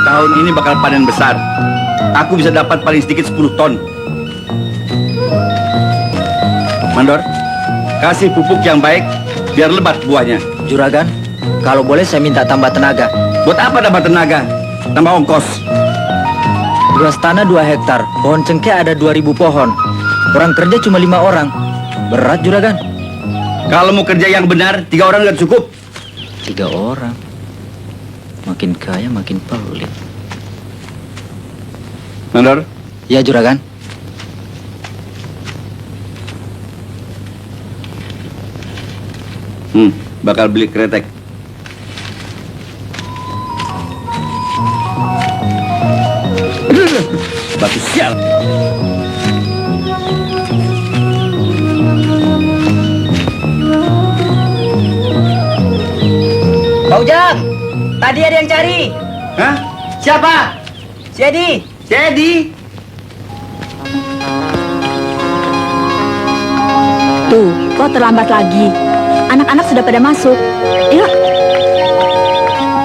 Tahun ini bakal panen besar. Aku bisa dapat paling sedikit 10 ton. Mandor, kasih pupuk yang baik biar lebat buahnya. Juragan, kalau boleh saya minta tambah tenaga. Buat apa tambah tenaga? Tambah ongkos. Luas tanah 2 hektar, pohon cengkeh ada 2000 pohon. Orang kerja cuma 5 orang. Berat, Juragan. Kalau mau kerja yang benar, 3 orang udah cukup. 3 orang. Makin kaya, makin pelit. Mandor, Ya, Juragan. bakal beli kretek. Batu sial. Pak Ujang, tadi ada yang cari. Hah? Siapa? Si Edi. Jadi. Tuh, kok terlambat lagi? Anak-anak sudah pada masuk. Yuk.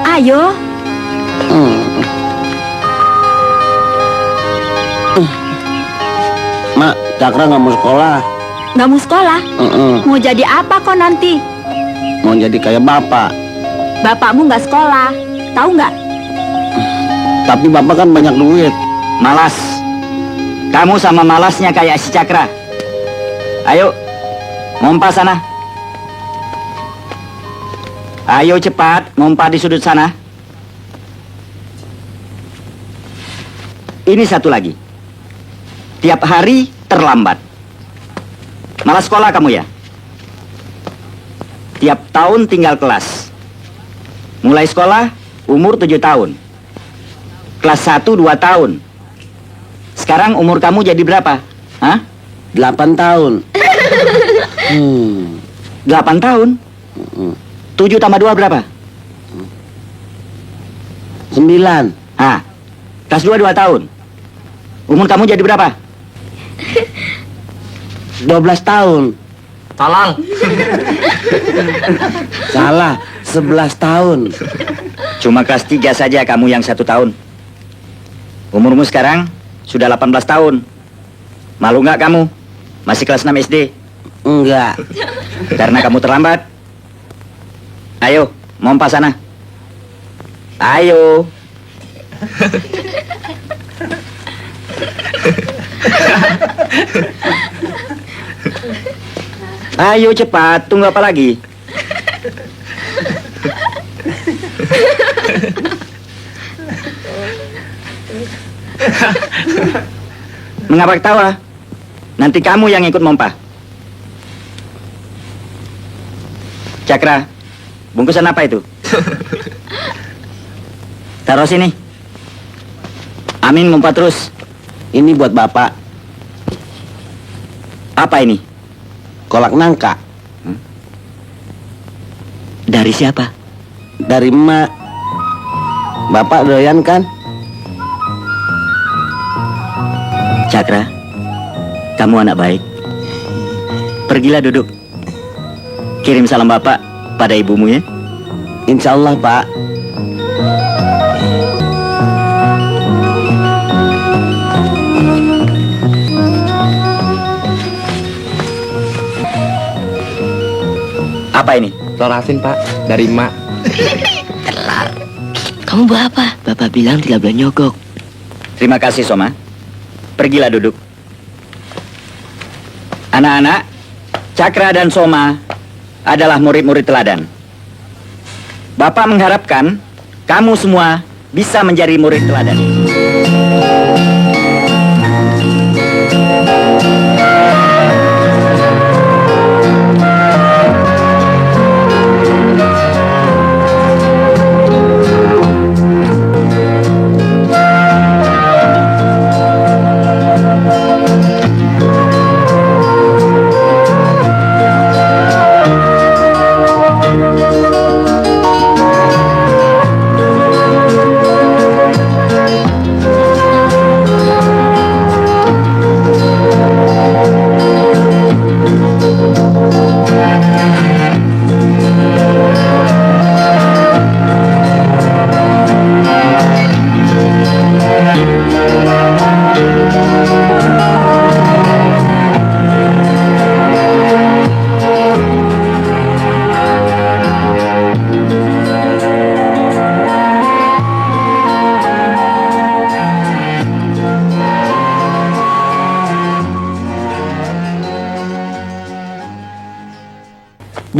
Ayo. Mak, Cakra nggak mau sekolah. Nggak mau sekolah? Mau jadi apa kok nanti? Mau jadi kayak bapak. Bapakmu nggak sekolah. Tahu nggak? Tapi bapak kan banyak duit. Malas. Kamu sama malasnya kayak si Cakra. Ayo, ngompa sana. Ayo cepat, ngompa di sudut sana. Ini satu lagi. Tiap hari terlambat. Malas sekolah kamu ya? Tiap tahun tinggal kelas. Mulai sekolah, umur 7 tahun. Kelas 1, 2 tahun. Sekarang umur kamu jadi berapa? Hah? 8 tahun. 8 tahun? 7 tambah 2 berapa? 9. Ah, kelas 2, 2 tahun. Umur kamu jadi berapa? 12 tahun. Tolong. Salah, 11 tahun. Cuma kelas 3 saja kamu yang 1 tahun. Umurmu sekarang sudah 18 tahun. Malu nggak kamu? Masih kelas 6 SD. Enggak. Karena kamu terlambat. Ayo, mompa sana. Ayo. Ayo cepat, tunggu apa lagi? Mengapa ketawa? Nanti kamu yang ikut mompa. Cakra, bungkusan apa itu? Taruh sini. Amin mompa terus. Ini buat bapak. Apa ini? Kolak nangka. Dari siapa? Dari emak. Bapak doyan kan? Cakra, kamu anak baik. Pergilah duduk. Kirim salam bapak pada ibumu ya. Insya Allah, Pak. Apa ini? Telur asin, Pak, dari emak. Telar. Kamu bawa apa? Bapak bilang tidak boleh nyogok. Terima kasih, Soma. Pergilah duduk. Anak-anak, Cakra dan Soma adalah murid-murid teladan. Bapak mengharapkan kamu semua bisa menjadi murid teladan.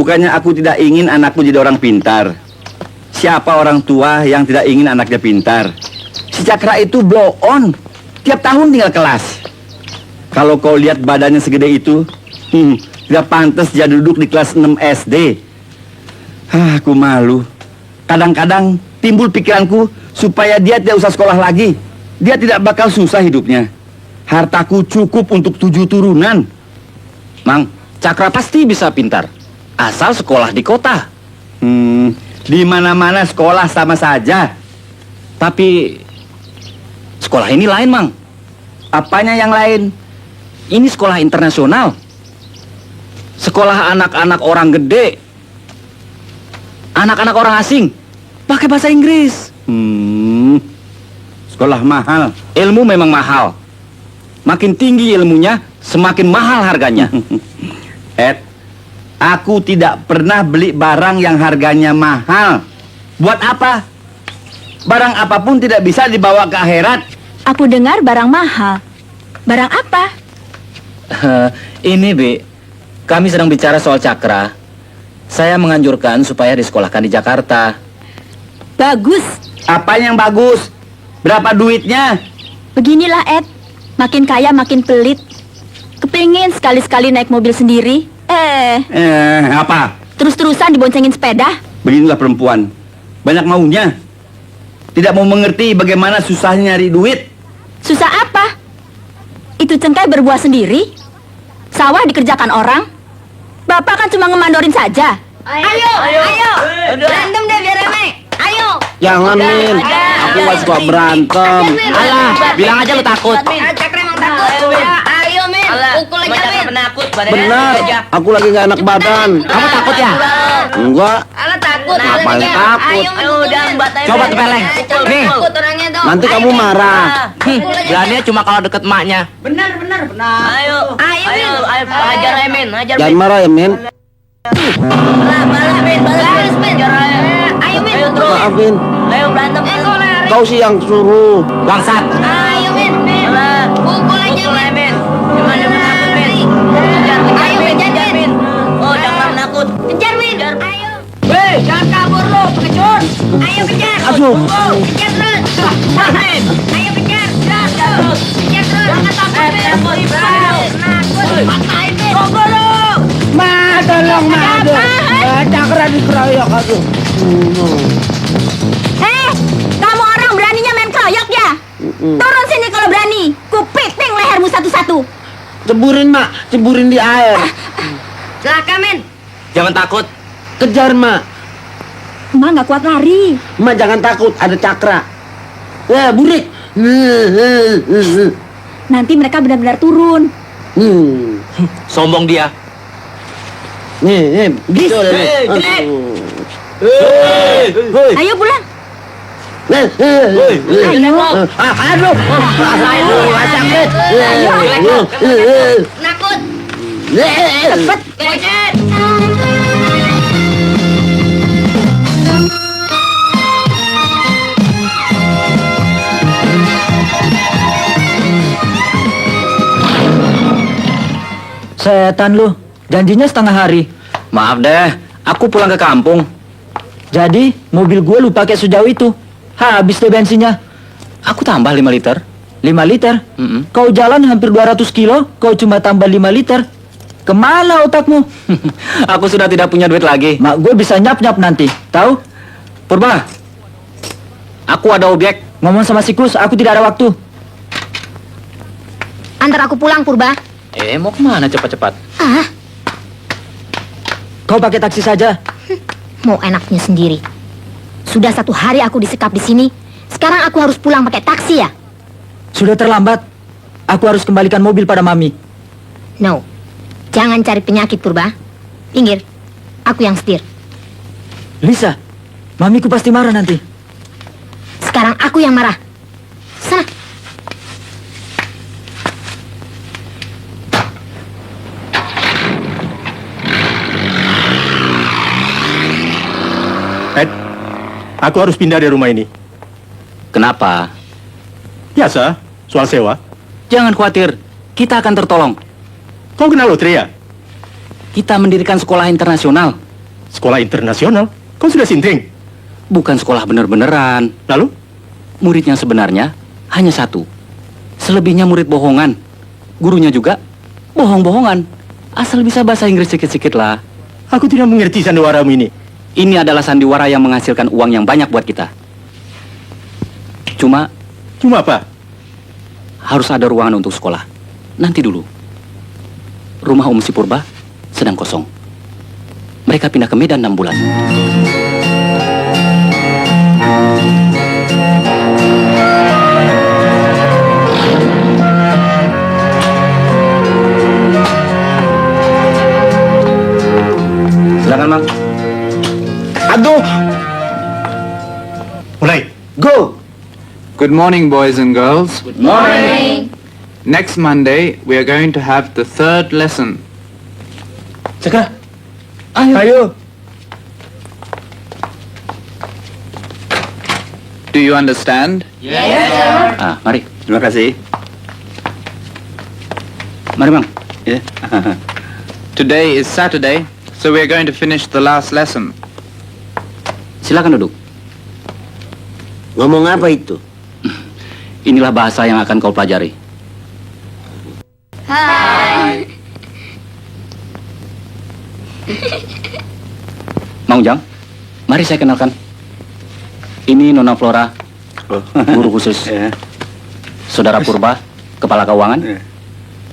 Bukannya aku tidak ingin anakku jadi orang pintar. Siapa orang tua yang tidak ingin anaknya pintar? Si Cakra itu blow on. Tiap tahun tinggal kelas. Kalau kau lihat badannya segede itu, tidak pantas dia duduk di kelas 6 SD. Aku malu. Kadang-kadang timbul pikiranku supaya dia tidak usah sekolah lagi. Dia tidak bakal susah hidupnya. Hartaku cukup untuk 7 turunan. Mang, Cakra pasti bisa pintar. Asal sekolah di kota. Di mana-mana sekolah sama saja. Tapi sekolah ini lain, Mang. Apanya yang lain? Ini sekolah internasional. Sekolah anak-anak orang gede. Anak-anak orang asing. Pakai bahasa Inggris. Sekolah mahal. Ilmu memang mahal. Makin tinggi ilmunya, semakin mahal harganya. Ed, aku tidak pernah beli barang yang harganya mahal. Buat apa? Barang apapun tidak bisa dibawa ke akhirat. Aku dengar barang mahal. Barang apa? Ini, Bi. Kami sedang bicara soal Cakra. Saya menganjurkan supaya disekolahkan di Jakarta. Bagus. Apa yang bagus? Berapa duitnya? Beginilah, Ed. Makin kaya makin pelit. Kepingin sekali-sekali naik mobil sendiri. Apa? Terus-terusan diboncengin sepeda. Beginilah perempuan. Banyak maunya. Tidak mau mengerti bagaimana susahnya nyari duit. Susah apa? Itu cengkeh berbuah sendiri. Sawah dikerjakan orang. Bapak kan cuma ngemandorin saja. Ayo. Berantem deh biar rame. Ayo. Jangan, Min. Aku gak suka berantem. Alah, bilang aja lu takut. Cakra emang takut. Ayo, Min. Pukul aja, Min. Penakut. Benar, aku lagi gak enak badan. Kamu takut ya? Enggak, Alah takut. Ngapain takut? Ayo, Min. Udah, batai. Coba tepeleng. Nih. Takut orangnya dong. Nanti kamu marah. Beraninya cuma kalau deket emaknya. Ayo. Ayo, ajar aja, Min. Ajar, Jangan marah ya, Min. Balas, Min. Balas, Min. Ayo, Min. Ayo, terus. Maafin, Ayo, berantem. kau sih yang suruh. Bangsat. Ayo, Min. Pukul aja, Min. Jangan menakut, Min. Ayo, kejar, Min. Oh, jangan menakut. Kejar, Min. Ayo. Hei, jangan kabur lo, pengecut. Ayo, kejar. Aduh. Kejar terus. Ayo, kejar. Kejar terus. Jangan takut, Min. Takut. Patahin, Min. Tunggu lo. Ma, tolong, Ma. Aduh. Cakra dikeroyok, aduh. Kamu orang beraninya main keroyok ya? Turun sini kalau berani. Kupiting lehermu satu-satu. Ceburin, Ma. Ceburin di air. Celaka, Min. Jangan takut. Kejar, Ma. Emak nggak kuat lari. Ma, jangan takut. Ada Cakra. Ya, burik. Nanti mereka benar-benar turun. Sombong dia. Nih, gitu. Gede. Ayo pulang. Aduh. Aduh, sakit. Nakut. Cepet. Kejar. Setan lu, janjinya setengah hari. Maaf deh, aku pulang ke kampung. Jadi, mobil gue lu pakai sejauh itu. Habis deh bensinnya. Aku tambah 5 liter. 5 liter? Kau jalan hampir 200 kilo, kau cuma tambah 5 liter. Kemana otakmu? Aku sudah tidak punya duit lagi. Mak gue bisa nyap-nyap nanti, tahu? Purba, aku ada objek. Ngomong sama si Kus, aku tidak ada waktu. Antar aku pulang, Purba. Mau kemana cepat-cepat? Kau pakai taksi saja. Mau enaknya sendiri. Sudah 1 hari aku disekap di sini. Sekarang aku harus pulang pakai taksi ya? Sudah terlambat. Aku harus kembalikan mobil pada Mami. No. Jangan cari penyakit, Purba. Pinggir. Aku yang setir. Lisa, Mamiku pasti marah nanti. Sekarang aku yang marah. Sana. Ed, aku harus pindah dari rumah ini. Kenapa? Biasa, soal sewa. Jangan khawatir, kita akan tertolong. Kau kenal Lotria? Kita mendirikan sekolah internasional. Sekolah internasional? Kau sudah sinting? Bukan sekolah bener-beneran. Lalu? Murid yang sebenarnya hanya satu. Selebihnya murid bohongan. Gurunya juga bohong-bohongan. Asal bisa bahasa Inggris sedikit-sedikit lah. Aku tidak mengerti sandiwaramu ini. Ini adalah sandiwara yang menghasilkan uang yang banyak buat kita. Cuma Cuma apa? harus ada ruangan untuk sekolah. Nanti dulu. Rumah Om Si Purba sedang kosong. Mereka pindah ke Medan 6 bulan. Silakan, Mang. Aduh! Mulai. Go! Good morning, boys and girls. Good morning. Next Monday, we are going to have the third lesson. Cakra. Ayo. Do you understand? Ah, mari. Terima kasih. Mari, Bang. Ya. Today is Saturday, so we are going to finish the last lesson. Silakan duduk. Ngomong apa itu? Inilah bahasa yang akan kau pelajari. Hai. Mang Ujang, mari saya kenalkan. Ini Nona Flora, Oh. guru khusus. Ya. Saudara Purba, kepala keuangan. Ya.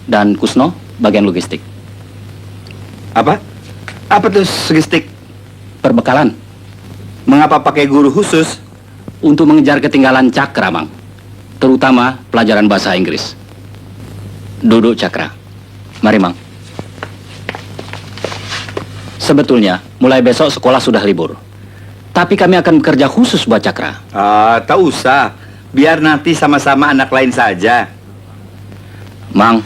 Dan Kusno, bagian logistik. Apa? Apa tuh logistik? Perbekalan Mengapa pakai guru khusus? untuk mengejar ketinggalan Cakra, Mang. Terutama pelajaran bahasa Inggris. Duduk, Cakra. Mari, Mang. Sebetulnya, mulai besok sekolah sudah libur. Tapi kami akan bekerja khusus buat Cakra. Tak usah. Biar nanti sama-sama anak lain saja. Mang,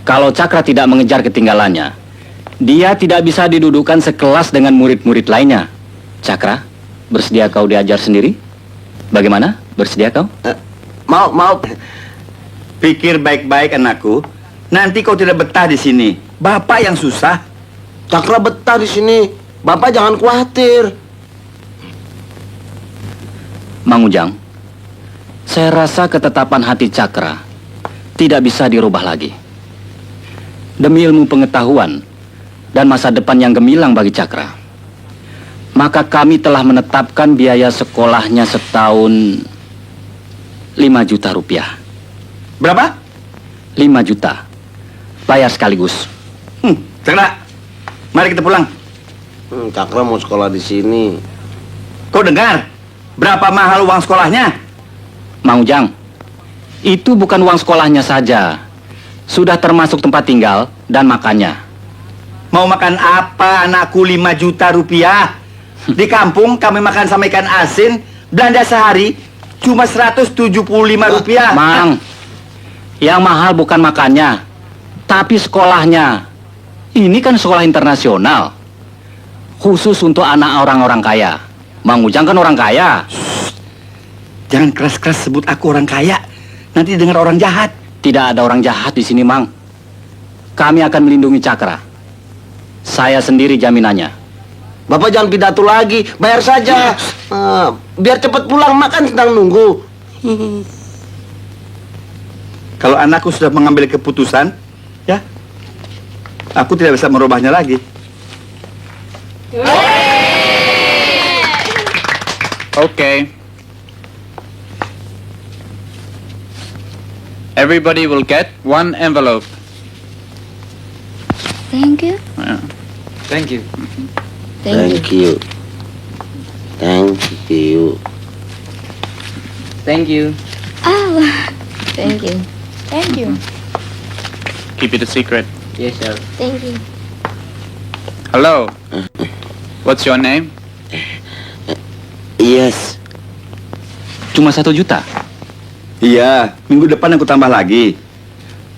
kalau Cakra tidak mengejar ketinggalannya, dia tidak bisa didudukan sekelas dengan murid-murid lainnya. Cakra, bersedia kau diajar sendiri? Bagaimana? Bersedia kau? Mau. Pikir baik-baik, anakku. Nanti kau tidak betah di sini. Bapak yang susah. Cakra betah di sini. Bapak jangan khawatir. Mang Ujang, saya rasa ketetapan hati Cakra tidak bisa dirubah lagi. Demi ilmu pengetahuan dan masa depan yang gemilang bagi Cakra, maka kami telah menetapkan biaya sekolahnya setahun 5 juta rupiah. Berapa? 5 juta. Bayar sekaligus. Cakra, mari kita pulang. Cakra mau sekolah di sini. Kau dengar? Berapa mahal uang sekolahnya? Mang Ujang, itu bukan uang sekolahnya saja. Sudah termasuk tempat tinggal dan makannya. Mau makan apa anakku 5 juta rupiah? Di kampung kami makan sama ikan asin, belanja sehari cuma 175 rupiah. Mang, yang mahal bukan makannya, tapi sekolahnya. Ini kan sekolah internasional, khusus untuk anak orang-orang kaya. Mang Ujang kan orang kaya. Jangan keras-keras sebut aku orang kaya. Nanti dengar orang jahat. Tidak ada orang jahat di sini, Mang. Kami akan melindungi Cakra. Saya sendiri jaminannya. Bapak jangan pidato lagi. Bayar saja. Biar cepat pulang, makan sedang nunggu. Kalau anakku sudah mengambil keputusan, ya, aku tidak bisa merubahnya lagi. Okay. Everybody will get one envelope. Thank you. Thank you. Thank you. Thank you. Thank you. Oh, thank you. Thank you. Keep it a secret. Yes, sir. Thank you. Hello. What's your name? Yes. Cuma 1 juta. Iya, minggu depan aku tambah lagi.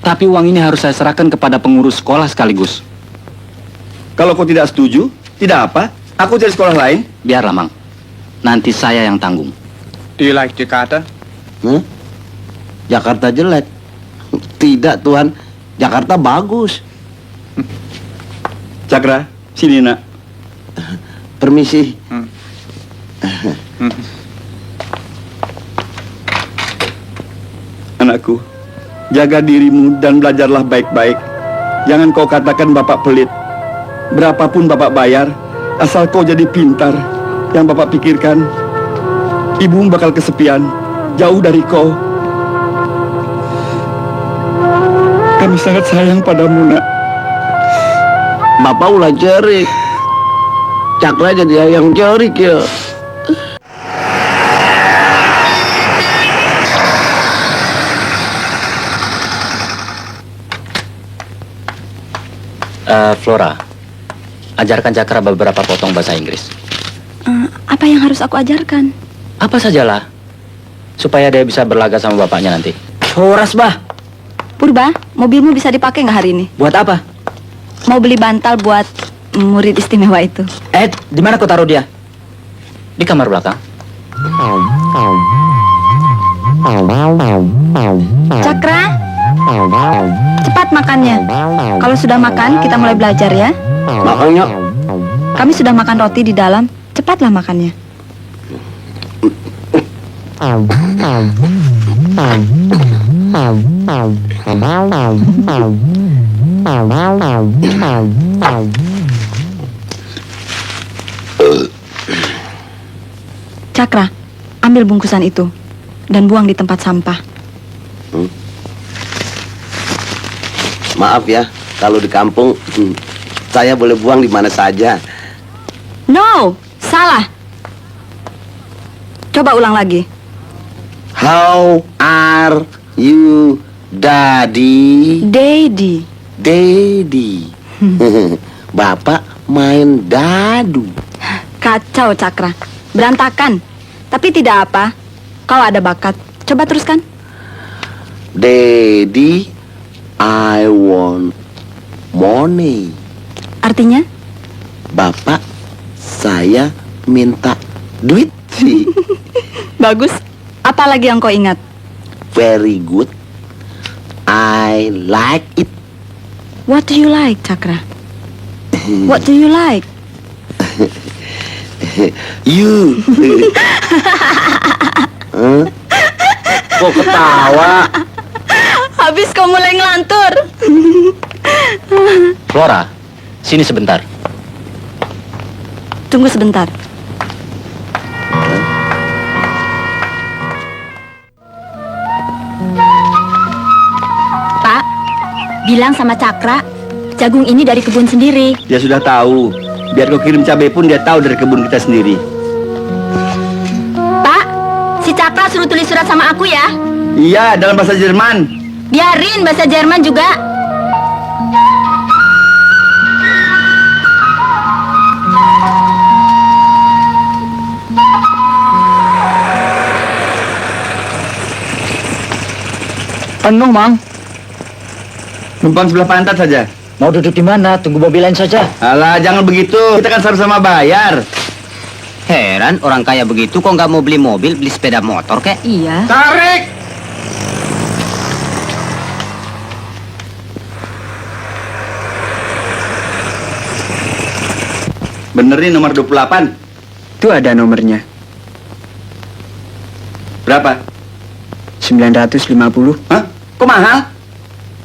Tapi uang ini harus saya serahkan kepada pengurus sekolah sekaligus. Kalau kau tidak setuju, tidak apa. Aku cari sekolah lain. Biarlah, Mang. Nanti saya yang tanggung. Do you like Jakarta? Jakarta jelek. Tidak, Tuhan. Jakarta bagus. Cakra, sini nak. Permisi. Anakku, jaga dirimu dan belajarlah baik-baik. Jangan kau katakan bapak pelit. Berapapun bapak bayar, asal kau jadi pintar. Yang bapak pikirkan, ibumu bakal kesepian, jauh dari kau. Kami sangat sayang padamu, nak. Bapak ulah cerik. Cakra jadi yang cerik ya. Flora, ajarkan Cakra beberapa potong bahasa Inggris. Apa yang harus aku ajarkan? Apa sajalah, supaya dia bisa berlaga sama bapaknya nanti. Horas, bah. Purba, mobilmu bisa dipakai nggak hari ini? Buat apa? Mau beli bantal buat murid istimewa itu. Di mana kau taruh dia? Di kamar belakang. Cakra, cepat makannya. Kalau sudah makan, kita mulai belajar ya. Makanya Kami sudah makan roti di dalam. Cepatlah makannya. Cakra, ambil bungkusan itu dan buang di tempat sampah. maaf ya, kalau di kampung saya boleh buang di mana saja. No, salah. Coba ulang lagi. How are you, Daddy? Daddy. Daddy. Bapak main dadu. Kacau, Cakra. Berantakan. Tapi tidak apa. Kau ada bakat. Coba teruskan. Daddy, I want money. Artinya? Bapak, saya minta duit. Bagus. Apa lagi yang kau ingat? Very good. I like it. What do you like, Cakra? What do you like? You. Kok ketawa? Habis kau mulai ngelantur. Flora, sini sebentar. Tunggu sebentar. Pak, bilang sama Cakra, jagung ini dari kebun sendiri. Dia sudah tahu. Biar kau kirim cabai pun dia tahu dari kebun kita sendiri. Pak, si Cakra suruh tulis surat sama aku ya. Iya, dalam bahasa Jerman. Biarin bahasa Jerman juga. Penuh, Mang. Numpang sebelah pantat saja. Mau duduk di mana? Tunggu mobil lain saja. Alah, jangan begitu. Kita kan sama-sama bayar. Heran, orang kaya begitu kok nggak mau beli mobil, beli sepeda motor kek? Iya. Tarik! Bener nih nomor 28. Itu ada nomornya. Berapa? 950. Hah? Kok mahal?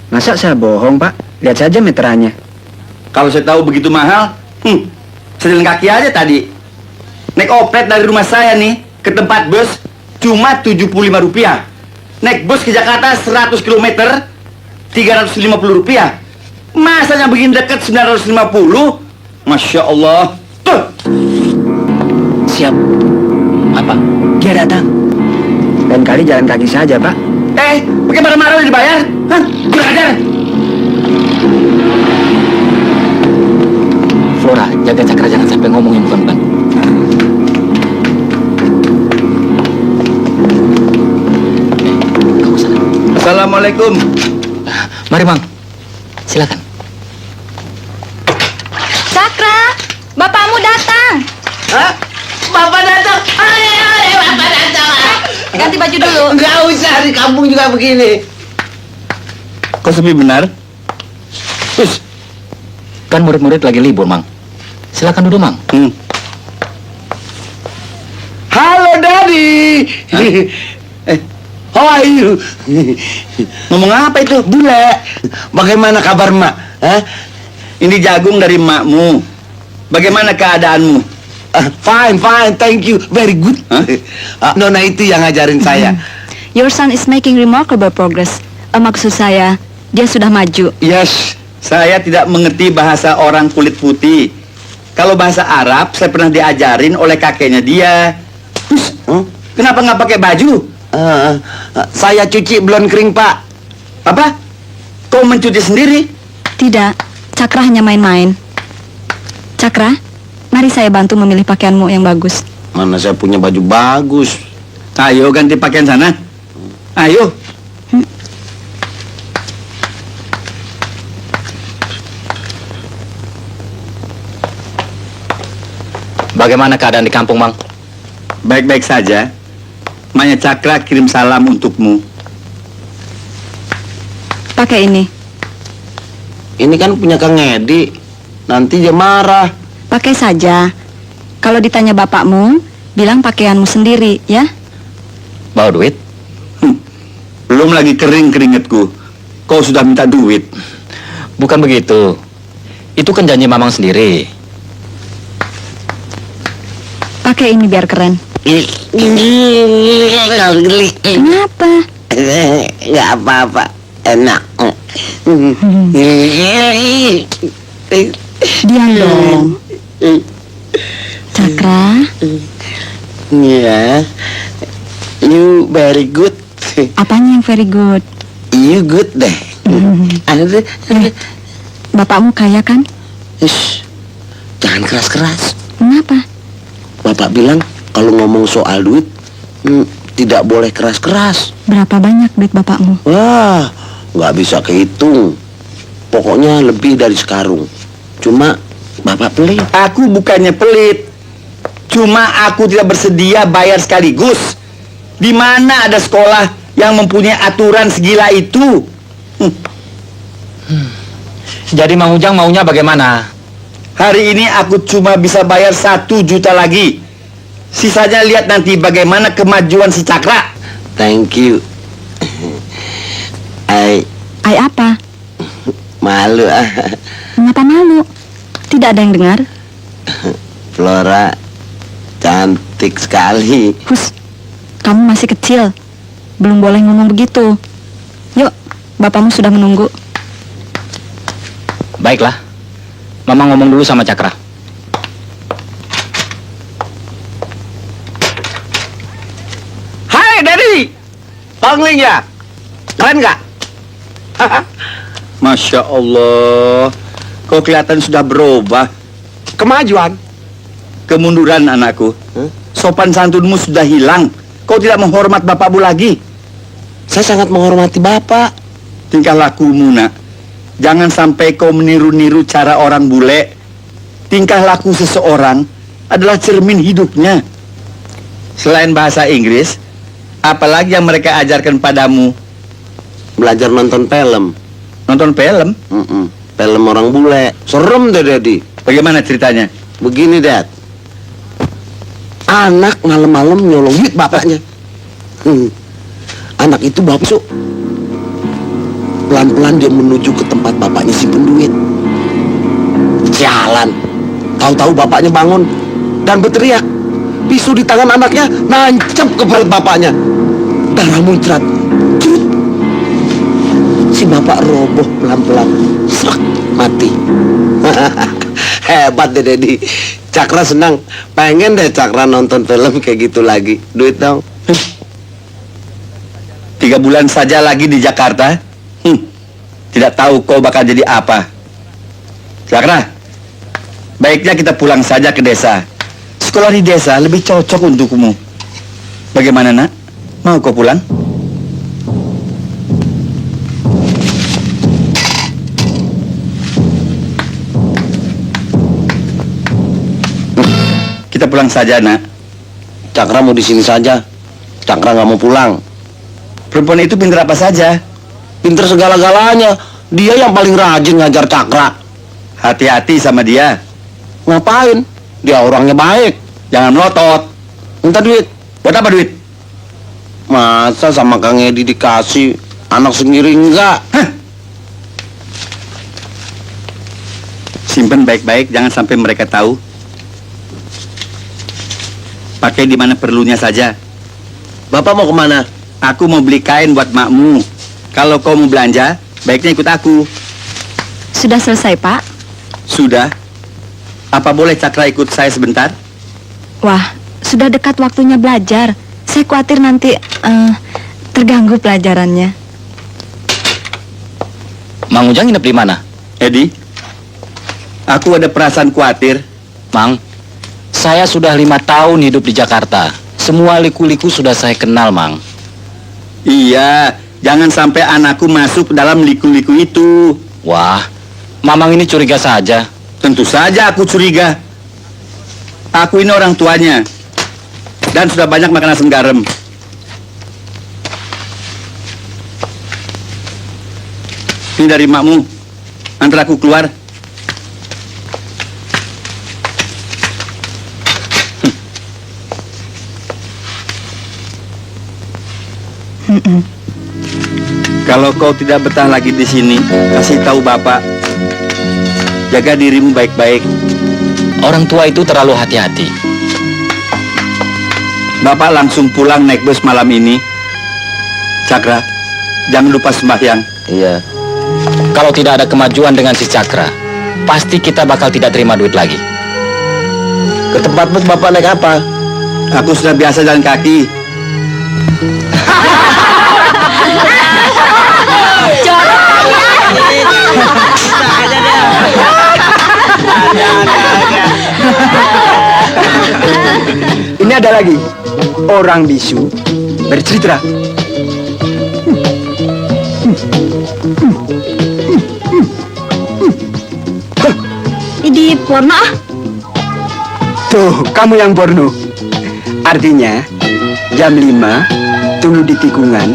Masa saya bohong, Pak? Lihat saja meterannya. Kalau saya tahu begitu mahal, saya jalan kaki aja tadi. Naik oplet dari rumah saya nih ke tempat bus cuma Rp75. Naik bus ke Jakarta 100 km Rp350. Masanya begini dekat 950? Masya Allah. Tuh. Siap. Apa? Dia datang. Lain kali jalan kaki saja, Pak. Pakai marah-marah udah dibayar? Hah? Kurang ajar. Flora, jaga Cakra jangan sampai ngomong yang bukan-bukan. Kamu sana. Assalamualaikum. Mari, Mang. Silakan. Cakra, bapakmu datang. Hah? Bapak datang. Hai, Bapak datang. Ganti baju dulu. Nggak usah, di kampung juga begini. Kok sepi benar? Kan murid-murid lagi libur, Mang. Silakan duduk, Mang. How are you? Ngomong apa itu? Bule, bagaimana kabar mak? Hah? Ini jagung dari emakmu. Bagaimana keadaanmu? Fine, thank you, very good. Nona itu yang ngajarin saya. Your son is making remarkable progress. Maksud saya, dia sudah maju. Yes, saya tidak mengerti bahasa orang kulit putih. Kalau bahasa Arab, saya pernah diajarin oleh kakeknya dia. Terus, kenapa nggak pakai baju? Saya cuci belum kering, Pak. Apa? Kau mencuci sendiri? Tidak, Cakra hanya main-main. Cakra, mari saya bantu memilih pakaianmu yang bagus. Mana saya punya baju bagus. Ayo ganti pakaian sana. Ayo. Bagaimana keadaan di kampung, Mang? Baik-baik saja. Manya Cakra kirim salam untukmu. Pakai ini. Ini kan punya Kang Edi. Nanti dia marah. Pakai saja. Kalau ditanya bapakmu, bilang pakaianmu sendiri, ya? Bawa duit? Belum lagi kering keringetku. Kau sudah minta duit. Bukan begitu. Itu kan janji Mamang sendiri. Pakai ini biar keren. Kenapa? Nggak apa-apa. Enak. Diam dong. Cakra, Ya. You very good. apanya yang very good? You good deh. Ada. Bapakmu kaya kan? Ish, jangan keras-keras. Kenapa? Bapak bilang kalau ngomong soal duit tidak boleh keras-keras. Berapa banyak duit bapakmu? Wah, nggak bisa kehitung. Pokoknya lebih dari sekarung. Cuma bapak pelit. Aku bukannya pelit. Cuma aku tidak bersedia bayar sekaligus. Di mana ada sekolah yang mempunyai aturan segila itu? Jadi Mang Ujang maunya bagaimana? Hari ini aku cuma bisa bayar 1 juta lagi. Sisanya lihat nanti bagaimana kemajuan si Cakra. Thank you. Ai apa? Malu. Mengapa malu? Tidak ada yang dengar. Flora cantik sekali. Hus, kamu masih kecil. Belum boleh ngomong begitu. Yuk, bapakmu sudah menunggu. Baiklah. Mamang ngomong dulu sama Cakra. Hai, Daddy. Pangling ya? Keren nggak? Masya Allah. Kau kelihatan sudah berubah. Kemajuan. Kemunduran anakku. Sopan santunmu sudah hilang. Kau tidak menghormat bapakmu lagi. Saya sangat menghormati bapak. Tingkah lakumu, nak. Jangan sampai kau meniru-niru cara orang bule. Tingkah laku seseorang adalah cermin hidupnya. Selain bahasa Inggris, apalagi yang mereka ajarkan padamu? Belajar nonton film. Nonton film? Film orang bule. Serem deh, Daddy. Bagaimana ceritanya? Begini, Dad. Anak malam-malam nyolong duit bapaknya. Anak itu bapak. Pelan-pelan dia menuju ke tempat bapaknya simpen duit. Jalan. Tahu-tahu bapaknya bangun dan berteriak. Pisau di tangan anaknya nancep ke perut bapaknya. Darah muncrat. Cerut. Si bapak roboh pelan-pelan. Srak, mati. Hebat deh, Daddy. Cakra senang. Pengen deh Cakra nonton film kayak gitu lagi. Duit dong. 3 bulan saja lagi di Jakarta. Tidak tahu kau bakal jadi apa. Cakra, baiknya kita pulang saja ke desa. Sekolah di desa lebih cocok untukmu. Bagaimana, nak? Mau kau pulang? Kita pulang saja, nak. Cakra mau di sini saja. Cakra nggak mau pulang. Perempuan itu pintar apa saja? Pinter segala-galanya. Dia yang paling rajin ngajar Cakra. Hati-hati sama dia. Ngapain? Dia orangnya baik. Jangan melotot. Minta duit. Buat apa duit? Masa sama Kang Edi dikasih, anak sendiri enggak? Simpen baik-baik, jangan sampai mereka tahu. Pakai di mana perlunya saja. Bapak mau kemana? Aku mau beli kain buat makmu. Kalau kau mau belanja, baiknya ikut aku. Sudah selesai, Pak? Sudah. Apa boleh Cakra ikut saya sebentar? Wah, sudah dekat waktunya belajar. Saya khawatir nanti terganggu pelajarannya. Mang Ujang nginep di mana? Edi, aku ada perasaan khawatir. Mang, saya sudah 5 tahun hidup di Jakarta. Semua liku-liku sudah saya kenal, Mang. Iya, jangan sampai anakku masuk dalam liku-liku itu. Wah, Mamang ini curiga saja. Tentu saja aku curiga. Aku ini orang tuanya. Dan sudah banyak makan asam garam. Ini dari makmu. Antar aku keluar. Kalau kau tidak betah lagi di sini, kasih tahu Bapak. Jaga dirimu baik-baik. Orang tua itu terlalu hati-hati. Bapak langsung pulang naik bus malam ini. Cakra, jangan lupa sembahyang. Iya. Kalau tidak ada kemajuan dengan si Cakra, pasti kita bakal tidak terima duit lagi. Ke tempat bus Bapak naik apa? Aku sudah biasa jalan kaki. Ini ada lagi orang bisu bercerita. Ini porno ah? Tuh, kamu yang porno. Artinya, jam 5 tunggu di tikungan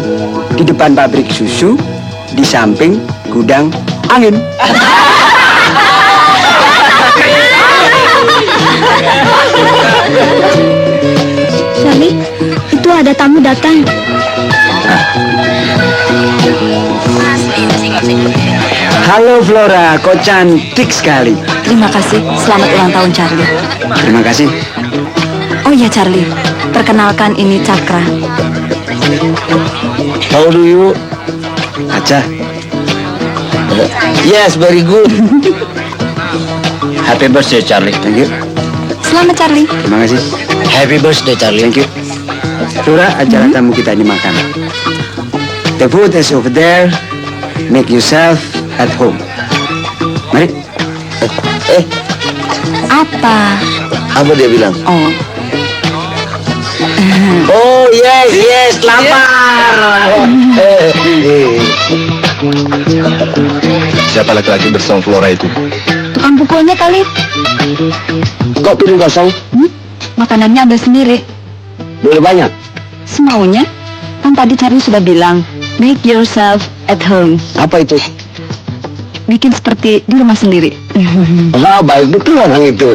di depan pabrik susu di samping gudang angin. Charlie, itu ada tamu datang. Halo Flora, kau cantik sekali. Terima kasih. Selamat ulang tahun, Charlie. Terima kasih. Oh iya, Charlie. Perkenalkan, ini Cakra. How do you? Aca. Yes, very good. Happy birthday, Charlie. Thank you. Selamat, Charlie. Terima kasih. Happy birthday, Charlie. Thank you. Flora, acara tamu kita ini makan. The food is over there. Make yourself at home. Mari. Apa? Apa dia bilang? Oh, Oh, yes, lapar. Siapa laki-laki bersama Flora itu? tukang pukulnya kali. Kok piring kosong? Makanannya ambil sendiri. Boleh banyak? Semaunya. Kan tadi Charlie sudah bilang, make yourself at home. Apa itu? Bikin seperti di rumah sendiri. Ah, baik betul orang itu.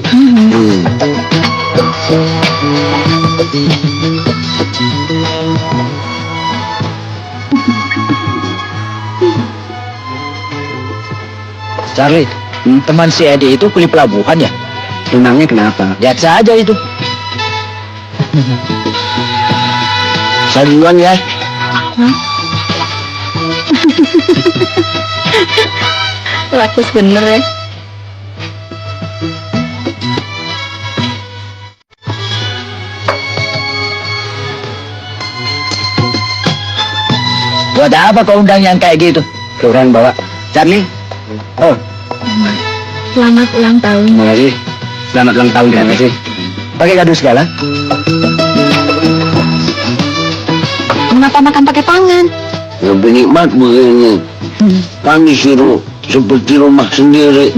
Charlie, teman si Edi itu kuli pelabuhan ya? Renangnya kenapa? Lihat saja itu. Saya duluan ya. Lakus bener ya. Buat apa kau undang yang kayak gitu? Orang bawa. Charlie? Oh, Selamat ulang tahun. terima kasih. Selamat ulang tahun. Terima kasih. Pakai kado segala? Kenapa makan pakai tangan? Lebih nikmat begini. Kami suruh seperti rumah sendiri.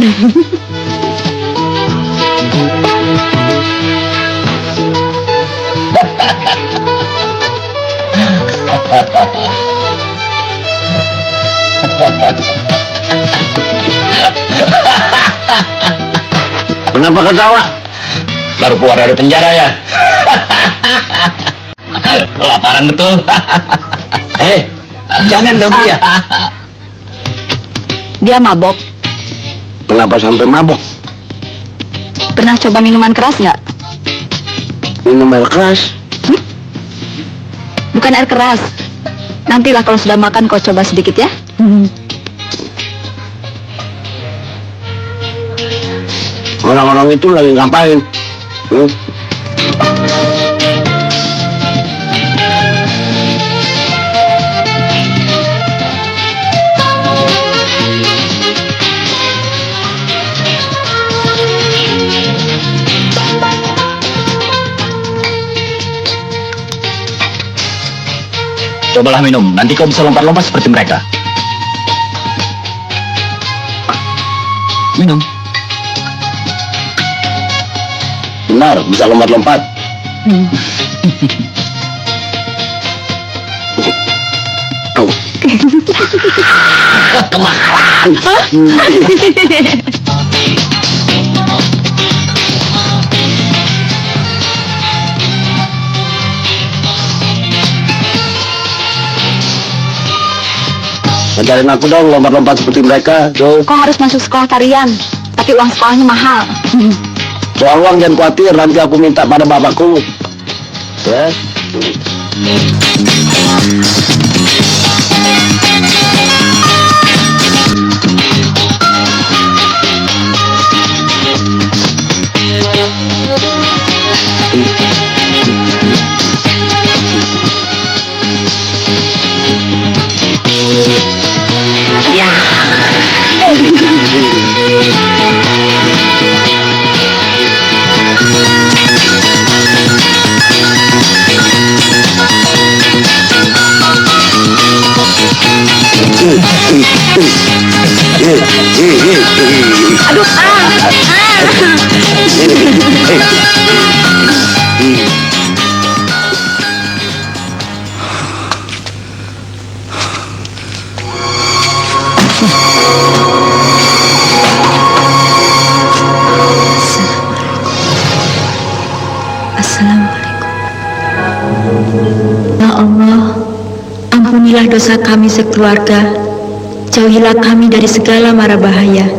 Kenapa ketawa? Baru keluar dari penjara ya? Kelaparan betul. Jangan dong dia. Dia mabok. Kenapa sampai mabok? Pernah coba minuman keras nggak? Minum air keras. Bukan air keras. Nantilah kalau sudah makan kau coba sedikit ya. Orang-orang itu lagi ngapain? Cobalah minum, nanti kau bisa lompat-lompat seperti mereka. Minum. Benar, bisa lompat-lompat. Ajarin aku dong lompat-lompat seperti mereka, dong. Kau harus masuk sekolah tarian, tapi uang sekolahnya mahal. Soal uang jangan khawatir, nanti aku minta pada bapakku. Ya. Aduh, Ya Allah, ampunilah dosa kami sekeluarga, jauhilah kami dari segala mara bahaya.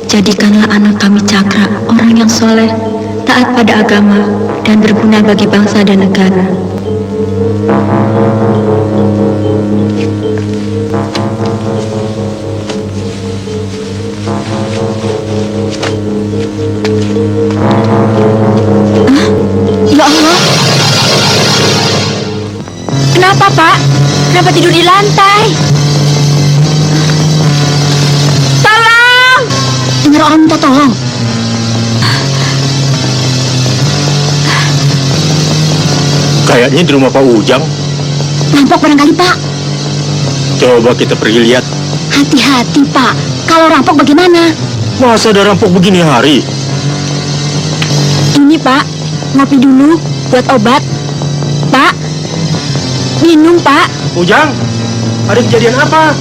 Jadikanlah anak kami Cakra orang yang soleh, taat pada agama, dan berguna bagi bangsa dan negara. ya Allah. Kenapa, Pak? Kenapa tidur di lantai? Tolong! Dengar orang minta tolong. Kayaknya di rumah Pak Ujang. Rampok barangkali, Pak. Coba kita pergi lihat. Hati-hati, Pak. Kalau rampok bagaimana? Masa ada rampok begini hari? Ini, Pak. Ngopi dulu buat obat. Pak. Minum, Pak. Ujang, ada kejadian apa?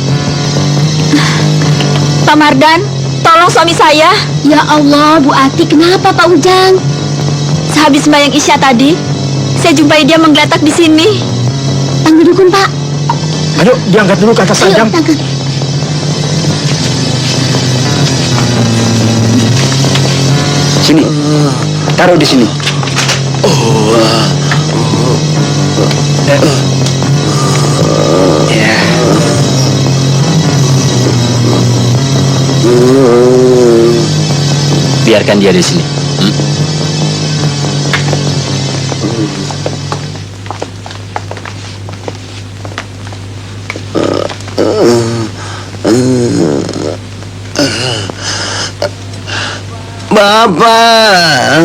Pak Mardan, tolong suami saya. Ya Allah, Bu Ati, kenapa Pak Ujang? Sehabis sembahyang Isya tadi, saya jumpai dia menggeletak di sini. Panggil dukun, Pak. Ayo, diangkat dulu ke atas ranjang. Sini, taruh di sini. Ya. Biarkan dia di sini. Bapak.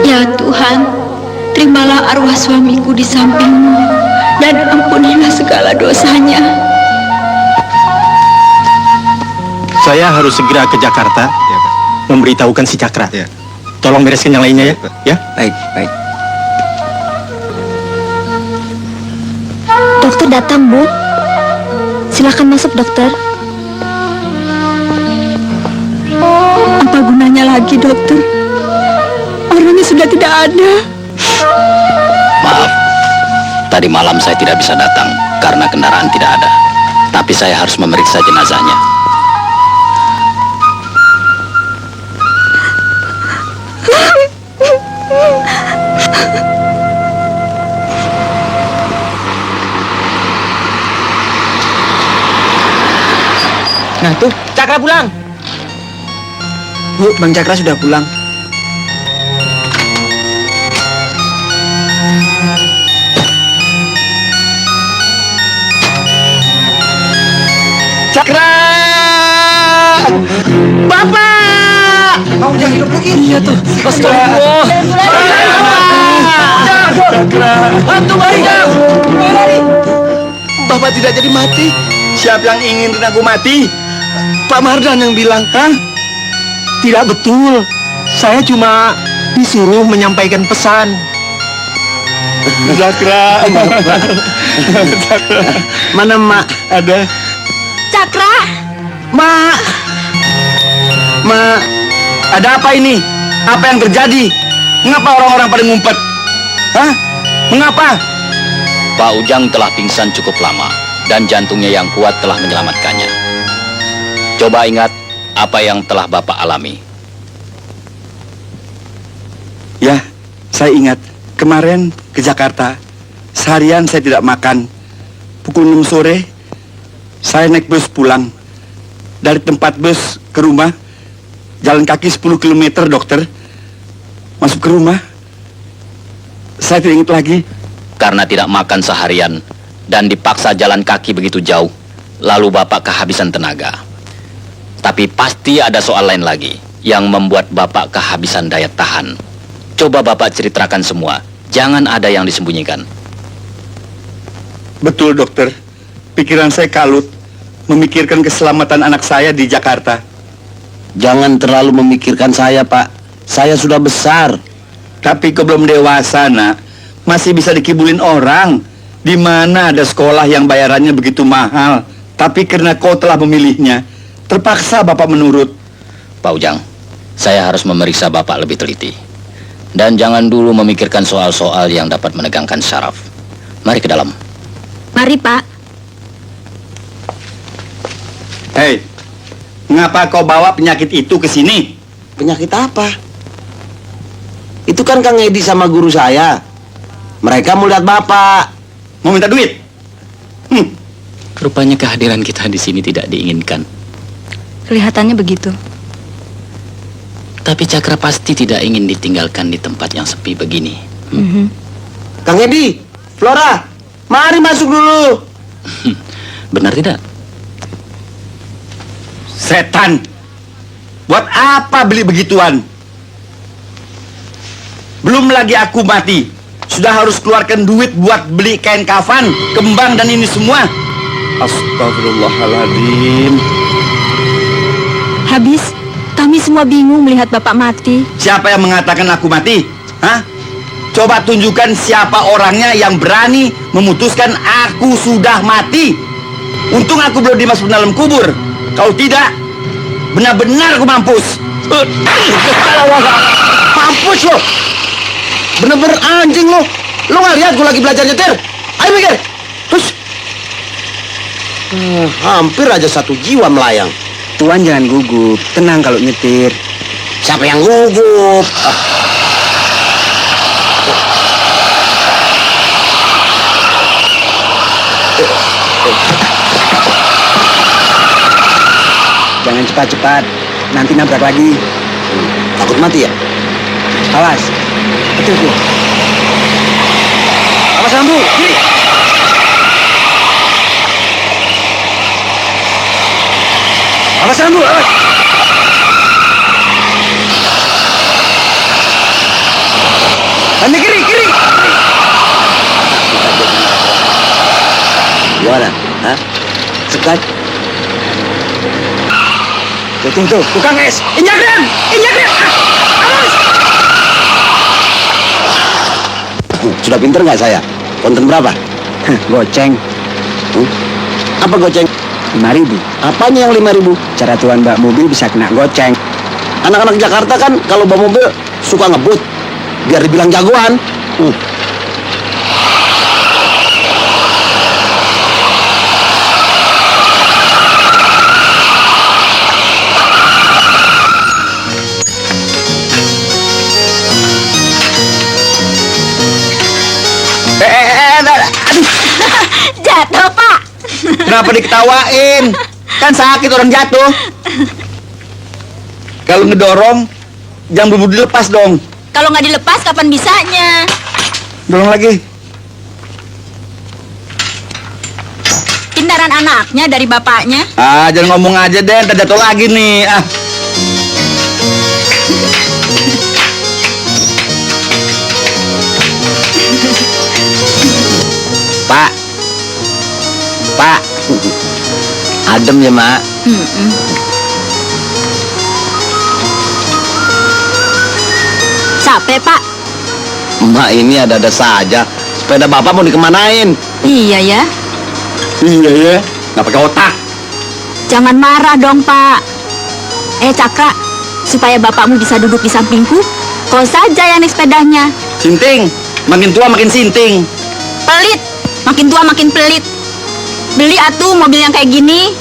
Ya Tuhan, terimalah arwah suamiku di samping-Mu dan ampunilah segala dosanya. Saya harus segera ke Jakarta, memberitahukan si Cakra. Tolong bereskan yang lainnya ya. Ya. Baik, baik. Dokter datang, Bu. Silakan masuk, dokter. Apa gunanya lagi, dokter? Orangnya sudah tidak ada. Maaf, tadi malam saya tidak bisa datang karena kendaraan tidak ada. Tapi saya harus memeriksa jenazahnya. Nah tuh, Cakra pulang. Bu, Bang Cakra sudah pulang. Cakra! Bapak! Mau jangan hidup lagi? Iya tuh. Astagfirullah. Cakra! Hantu bayi! Bapak tidak jadi mati. Siapa yang ingin aku mati? Pak Mardan yang bilang. Hah? Tidak betul. Saya cuma disuruh menyampaikan pesan. Cakra! Mana Mak? Ada. Cakra! Mak! Mak! Ada apa ini? Apa yang terjadi? Mengapa orang-orang pada ngumpet? Hah? Mengapa? Pak Ujang telah pingsan cukup lama dan jantungnya yang kuat telah menyelamatkannya. Coba ingat apa yang telah Bapak alami. Ya, saya ingat. Kemarin ke Jakarta. Seharian saya tidak makan. Pukul 6 sore, saya naik bus pulang. Dari tempat bus ke rumah, jalan kaki 10 km, dokter. Masuk ke rumah, saya tidak ingat lagi. Karena tidak makan seharian dan dipaksa jalan kaki begitu jauh, lalu Bapak kehabisan tenaga. Tapi pasti ada soal lain lagi yang membuat Bapak kehabisan daya tahan. Coba Bapak ceritakan semua, jangan ada yang disembunyikan. Betul, dokter. Pikiran saya kalut memikirkan keselamatan anak saya di Jakarta. Jangan terlalu memikirkan saya, Pak. Saya sudah besar. Tapi kau belum dewasa, nak. Masih bisa dikibulin orang. Di mana ada sekolah yang bayarannya begitu mahal. Tapi karena kau telah memilihnya, terpaksa Bapak menurut. Pak Ujang, saya harus memeriksa Bapak lebih teliti. Dan jangan dulu memikirkan soal-soal yang dapat menegangkan syaraf. Mari ke dalam. Mari, Pak. Hei, mengapa kau bawa penyakit itu ke sini? Penyakit apa? Itu kan Kang Edi sama guru saya. Mereka mau lihat Bapak. Mau minta duit? Rupanya kehadiran kita di sini tidak diinginkan. Kelihatannya begitu. Tapi Cakra pasti tidak ingin ditinggalkan di tempat yang sepi begini. Kang Edi, Flora, mari masuk dulu. Benar tidak? Setan! Buat apa beli begituan? Belum lagi aku mati, sudah harus keluarkan duit buat beli kain kafan, kembang dan ini semua. Astagfirullahaladzim. Habis, kami semua bingung melihat Bapak mati. Siapa yang mengatakan aku mati? Hah? Coba tunjukkan siapa orangnya yang berani memutuskan aku sudah mati. Untung aku belum dimasuk dalam kubur. Kalau tidak, benar-benar aku mampus. Mampus lo. Bener-bener anjing lo. Lo nggak lihat gue lagi belajar nyetir? Ayo mikir. Terus. Hampir aja satu jiwa melayang. Tuan jangan gugup. Tenang kalau nyetir. Siapa yang gugup? Jangan cepat-cepat. Nanti nabrak lagi. Takut mati ya? Awas. Betul tuh. Awas lampu. Kiri. Awas lampu. Awas. Anda kiri, kiri. Gimana? Hah? Sekat. Tuh, tukang es. Injak rem. Injak rem. Awas. Sudah pinter nggak saya? Konten berapa? Goceng. Apa goceng? 5.000. Apanya yang 5.000? Cara tuan bawa mobil bisa kena goceng. Anak-anak Jakarta kan kalau bawa mobil suka ngebut biar dibilang jagoan. Aduh, Jatuh, Pak. kenapa diketawain? Kan sakit orang jatuh. Kalau ngedorong, jangan buru-buru dilepas dong. Kalau nggak dilepas, kapan bisanya? Dorong lagi. Pindaran anaknya dari bapaknya. Ah, jangan ngomong aja deh, ntar jatuh lagi nih. Ah. Pak. Pak. Adem ya, Mak. Capek, Pak. Mak ini ada-ada saja. Sepeda Bapak mau dikemanain? Iya ya. Iya ya, nggak pakai otak. Jangan marah dong, Pak. Cakra, supaya bapakmu bisa duduk di sampingku, kau saja yang naik sepedanya. Sinting, makin tua makin sinting. Pelit, makin tua makin pelit. Beli atuh mobil yang kayak gini.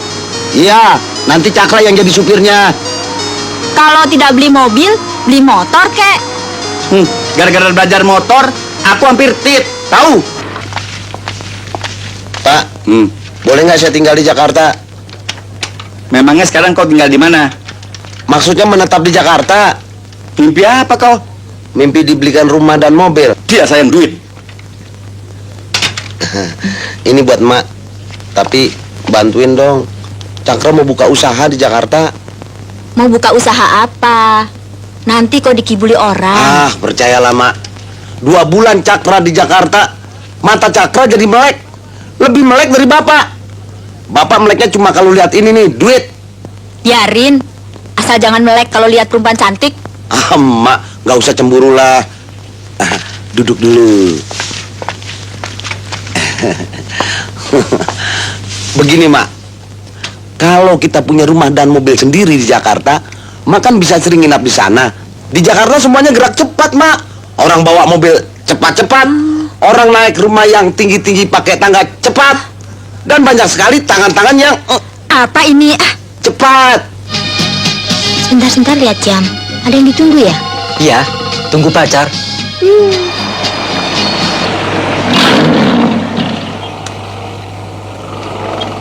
Iya, nanti Cakra yang jadi supirnya. Kalau tidak beli mobil, beli motor kek. Gara-gara belajar motor, aku hampir tit, tahu? Pak, boleh nggak saya tinggal di Jakarta? Memangnya sekarang kau tinggal di mana? Maksudnya menetap di Jakarta. Mimpi apa kau? Mimpi dibelikan rumah dan mobil. Dia sayang duit. Ini buat Mak. Tapi bantuin dong. Cakra mau buka usaha di Jakarta. Mau buka usaha apa? Nanti kau dikibuli orang. Percayalah, Mak. 2 bulan Cakra di Jakarta, mata Cakra jadi melek. Lebih melek dari Bapak. Bapak meleknya cuma kalau lihat ini nih, duit. Biarin, asal jangan melek kalau lihat perempuan cantik. Mak, nggak usah cemburu lah. Duduk dulu. Begini, Mak. Kalau kita punya rumah dan mobil sendiri di Jakarta, Mak kan bisa sering nginap di sana. Di Jakarta semuanya gerak cepat, Mak. Orang bawa mobil cepat-cepat. Orang naik rumah yang tinggi-tinggi pakai tangga cepat. Dan banyak sekali tangan-tangan yang Apa ini? cepat. Sebentar-sebentar lihat jam. Ada yang ditunggu ya? Iya, tunggu pacar.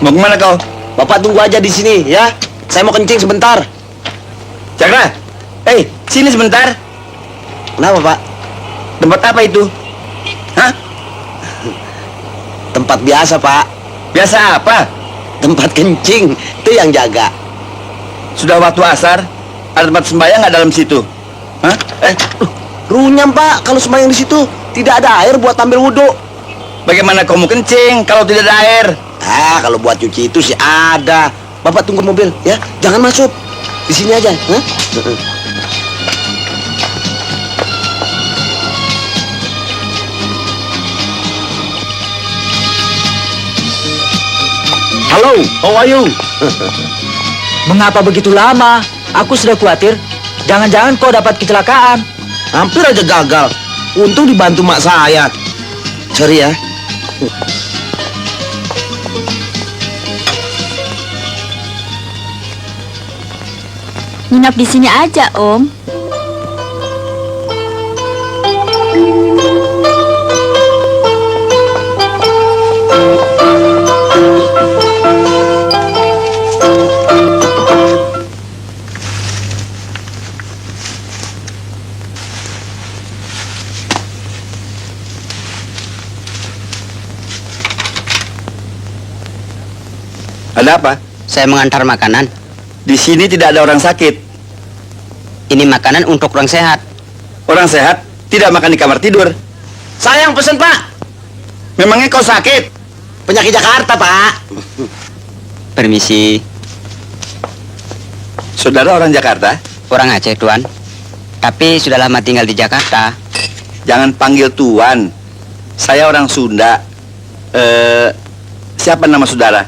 Mau kemana kau? Bapak tunggu aja di sini ya. Saya mau kencing sebentar. Cakra, sini sebentar. Kenapa, Pak? Tempat apa itu? Hah? Tempat biasa, Pak. Biasa apa? Tempat kencing. Itu yang jaga. Sudah waktu asar, ada tempat sembahyang nggak dalam situ? Hah? Runyam, Pak. Kalau sembahyang di situ tidak ada air buat ambil wudhu. Bagaimana kau mau kencing kalau tidak ada air? Kalau buat cuci itu sih ada. Bapak tunggu mobil ya. Jangan masuk. Di sini aja. Halo, how are you? Mengapa begitu lama? Aku sudah khawatir. Jangan-jangan kau dapat kecelakaan. Hampir aja gagal. Untung dibantu mak saya. Sorry ya. Nginap di sini aja, Om. Ada apa? Saya mengantar makanan. Di sini tidak ada orang sakit. Ini makanan untuk orang sehat. Orang sehat tidak makan di kamar tidur. Saya yang pesen, Pak. Memangnya kau sakit? Penyakit Jakarta, Pak. Permisi. Saudara orang Jakarta? Orang Aceh, Tuan. Tapi sudah lama tinggal di Jakarta. Jangan panggil Tuan. Saya orang Sunda. Siapa nama saudara?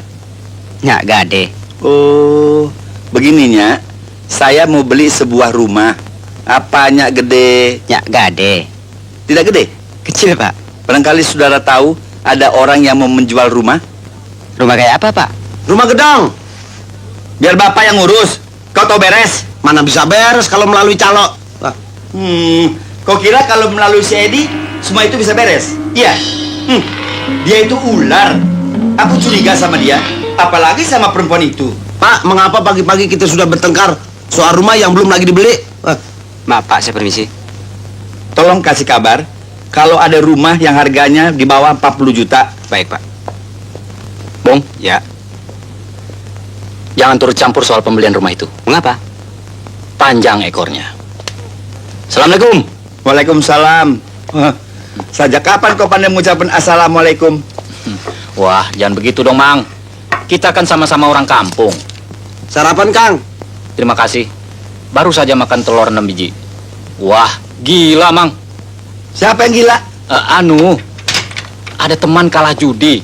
Nyak Gade. Oh, begininya. Saya mau beli sebuah rumah. Apanya gede? Nyak Gade. Tidak gede? Kecil, Pak. Barangkali saudara tahu ada orang yang mau menjual rumah? Rumah kayak apa, Pak? Rumah gedang. Biar bapak yang ngurus. Kau tahu beres? Mana bisa beres kalau melalui calo? Wah, Kau kira kalau melalui si Edi semua itu bisa beres? Iya. Dia itu ular. Aku curiga sama dia. Apalagi sama perempuan itu. Pak, mengapa pagi-pagi kita sudah bertengkar soal rumah yang belum lagi dibeli? Wah, Maaf, Pak, saya permisi. Tolong kasih kabar kalau ada rumah yang harganya di bawah 40 juta. Baik, Pak. Bung, Ya. jangan turut campur soal pembelian rumah itu. Mengapa? Panjang ekornya. Assalamualaikum. Waalaikumsalam. Sejak kapan kau pandai mengucapkan assalamualaikum? Wah, jangan begitu dong, Mang. Kita kan sama-sama orang kampung. sarapan, Kang. Terima kasih. Baru saja makan telur 6 biji. Wah, gila, Mang. Siapa yang gila? Ada teman kalah judi.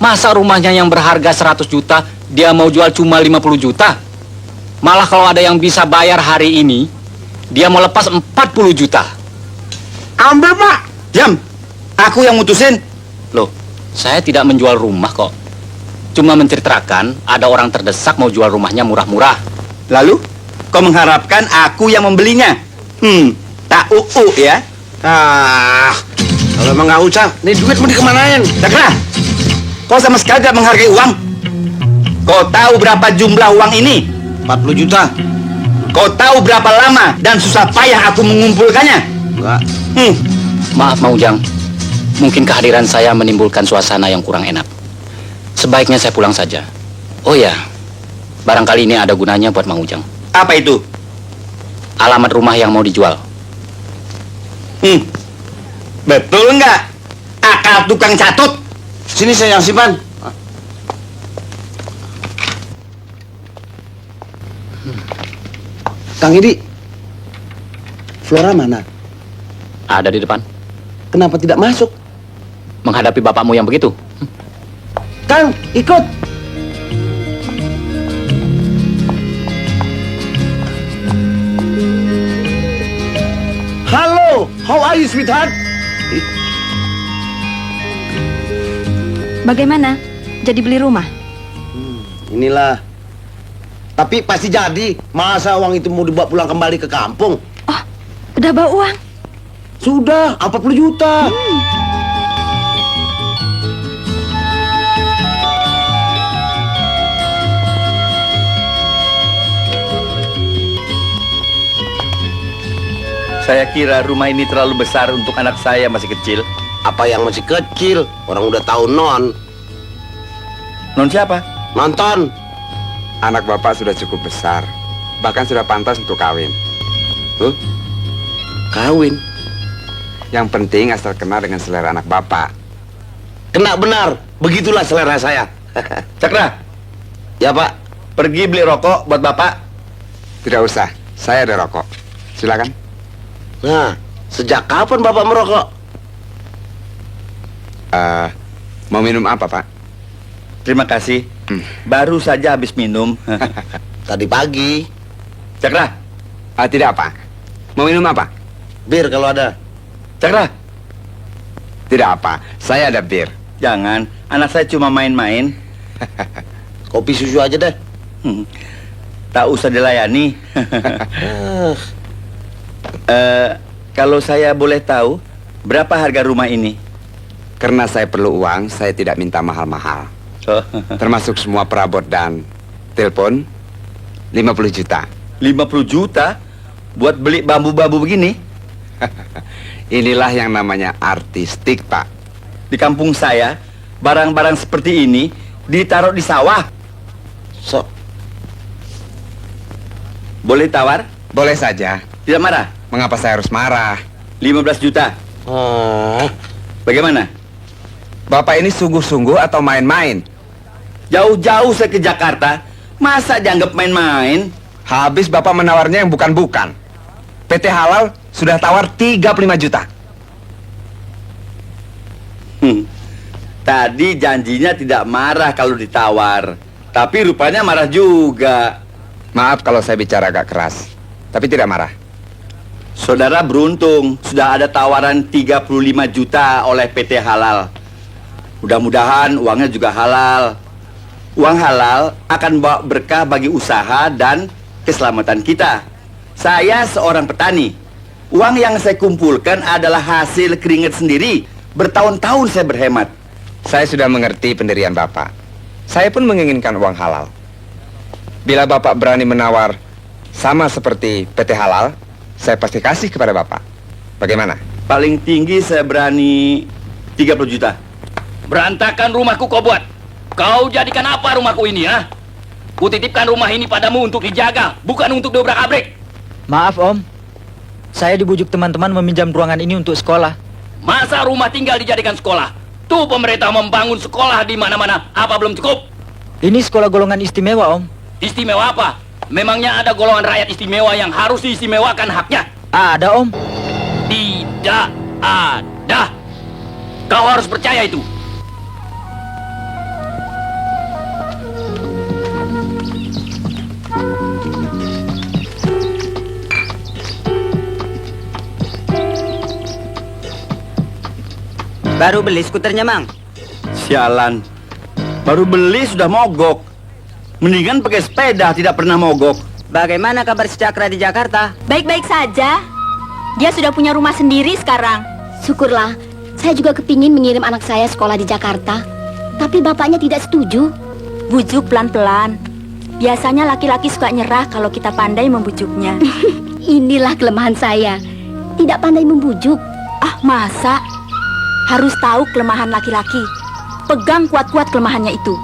Masa rumahnya yang berharga 100 juta, dia mau jual cuma 50 juta? Malah kalau ada yang bisa bayar hari ini, dia mau lepas 40 juta. Ambil, Pak. Diam. Aku yang mutusin. Loh, saya tidak menjual rumah kok. Cuma menceritakan ada orang terdesak mau jual rumahnya murah-murah. Lalu, kau mengharapkan aku yang membelinya? Tak ya? Kalau emang nggak usah, nih duit mau dikemanain? Cakra, kau sama sekali tidak menghargai uang. Kau tahu berapa jumlah uang ini? 40 juta. Kau tahu berapa lama dan susah payah aku mengumpulkannya? Enggak. Maaf, Mang Ujang. Mungkin kehadiran saya menimbulkan suasana yang kurang enak. Sebaiknya saya pulang saja. Oh ya, barangkali ini ada gunanya buat Mang Ujang. Apa itu? Alamat rumah yang mau dijual. Betul nggak? Akal tukang catut. Sini saya yang simpan. Kang Idi, Flora mana? Ada di depan. Kenapa tidak masuk? Menghadapi bapakmu yang begitu. Kang, ikut. Halo, how are you, sweetheart? Bagaimana? Jadi beli rumah? Inilah. Tapi pasti jadi. Masa uang itu mau dibawa pulang kembali ke kampung? Oh, udah bawa uang? Sudah, 40 juta. Saya kira rumah ini terlalu besar untuk anak saya masih kecil. Apa yang masih kecil? Orang udah tahu non. Non siapa? Nonton. Anak bapak sudah cukup besar, bahkan sudah pantas untuk kawin. Kawin? Yang penting asal kena dengan selera anak bapak. Kena benar, begitulah selera saya. Cakra. Ya, Pak. Pergi beli rokok buat bapak. Tidak usah, saya ada rokok. Silakan. Nah, sejak kapan bapak merokok? Mau minum apa, Pak? Terima kasih. Baru saja habis minum. Tadi pagi. Cakra. Tidak apa. Mau minum apa? Bir kalau ada. Cakra. Tidak apa, saya ada bir. Jangan, anak saya cuma main-main. Kopi susu aja deh. Tak usah dilayani. Kalau saya boleh tahu, berapa harga rumah ini? Karena saya perlu uang, saya tidak minta mahal-mahal. Termasuk semua perabot dan telepon, 50 juta. 50 juta? Buat beli bambu-bambu begini? Inilah yang namanya artistik, Pak. Di kampung saya, barang-barang seperti ini ditaruh di sawah. Boleh tawar? Boleh saja. Tidak marah? Mengapa saya harus marah? 15 juta. Bagaimana? Bapak ini sungguh-sungguh atau main-main? Jauh-jauh saya ke Jakarta, masa dianggap main-main? Habis Bapak menawarnya yang bukan-bukan. PT Halal sudah tawar 35 juta. Tadi janjinya tidak marah kalau ditawar, tapi rupanya marah juga. Maaf kalau saya bicara agak keras, tapi tidak marah. Saudara beruntung, sudah ada tawaran 35 juta oleh PT Halal. Mudah-mudahan uangnya juga halal. Uang halal akan bawa berkah bagi usaha dan keselamatan kita. Saya seorang petani. Uang yang saya kumpulkan adalah hasil keringat sendiri. Bertahun-tahun saya berhemat. Saya sudah mengerti pendirian Bapak. Saya pun menginginkan uang halal. Bila Bapak berani menawar sama seperti PT Halal, saya pasti kasih kepada Bapak. Bagaimana? Paling tinggi saya berani 30 juta. Berantakan rumahku kau buat. Kau jadikan apa rumahku ini, ha? Kutitipkan rumah ini padamu untuk dijaga, bukan untuk diobrak-abrik. Maaf Om, saya dibujuk teman-teman meminjam ruangan ini untuk sekolah. Masa rumah tinggal dijadikan sekolah? Tuh pemerintah membangun sekolah di mana-mana, apa belum cukup? Ini sekolah golongan istimewa Om. Istimewa apa? Memangnya ada golongan rakyat istimewa yang harus diistimewakan haknya? Ada Om. Tidak ada. Kau harus percaya itu. Baru beli skuternya, Mang? Sialan. Baru beli sudah mogok. Mendingan pakai sepeda, tidak pernah mogok. Bagaimana kabar si Cakra di Jakarta? Baik-baik saja. Dia sudah punya rumah sendiri sekarang. Syukurlah, saya juga kepingin mengirim anak saya sekolah di Jakarta. Tapi bapaknya tidak setuju. Bujuk pelan-pelan. Biasanya laki-laki suka nyerah kalau kita pandai membujuknya. Inilah kelemahan saya, tidak pandai membujuk. Ah, masa? Harus tahu kelemahan laki-laki. Pegang kuat-kuat kelemahannya itu.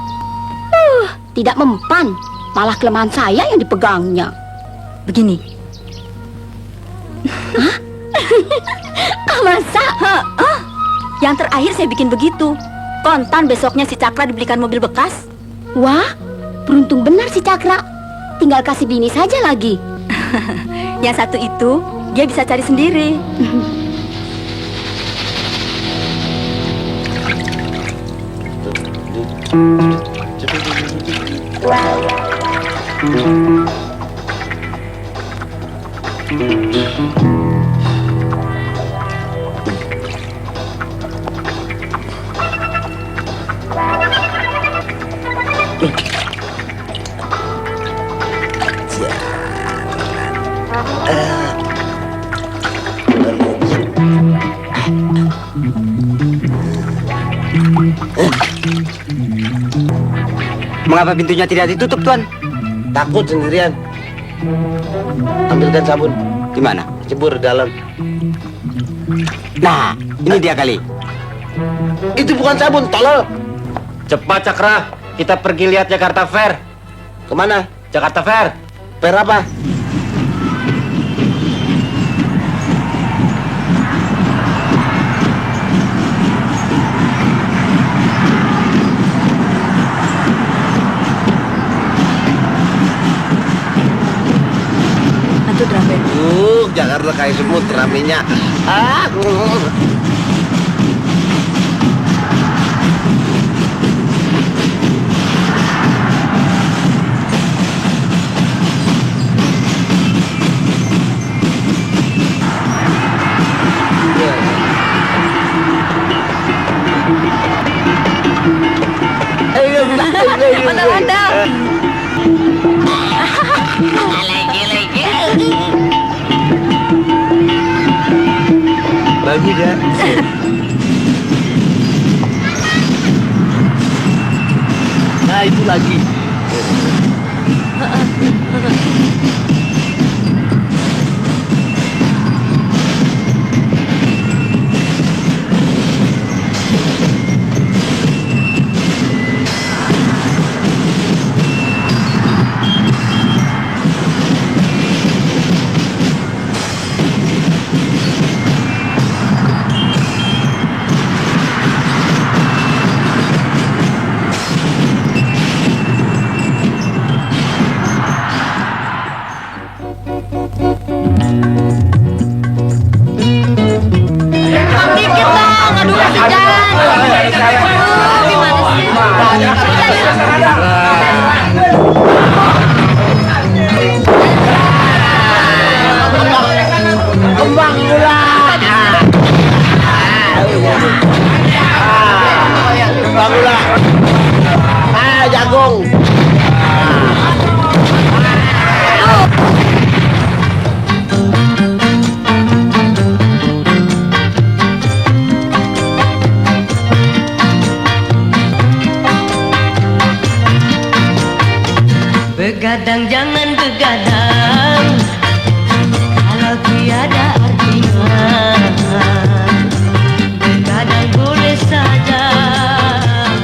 Tidak mempan, malah kelemahan saya yang dipegangnya. Begini. Masa? Yang terakhir saya bikin begitu. Kontan besoknya si Cakra dibelikan mobil bekas. Wah, beruntung benar si Cakra. Tinggal kasih bini saja lagi. Yang satu itu, dia bisa cari sendiri. Mengapa pintunya tidak ditutup, Tuan? Takut sendirian. Ambilkan sabun. Di mana? Cebur dalam. Nah, ini dia kali. Itu bukan sabun, tolol. Cepat Cakra, kita pergi lihat Jakarta Fair. Kemana? Jakarta Fair. Per apa? Jakarta kayak semut ramenya. Mandal-mandal. Lagi dia. Nah, itu lagi. Kembang gula. Kembang gula. Jagung. Begadang jangan begadang, kalau tiada artinya. Begadang boleh saja,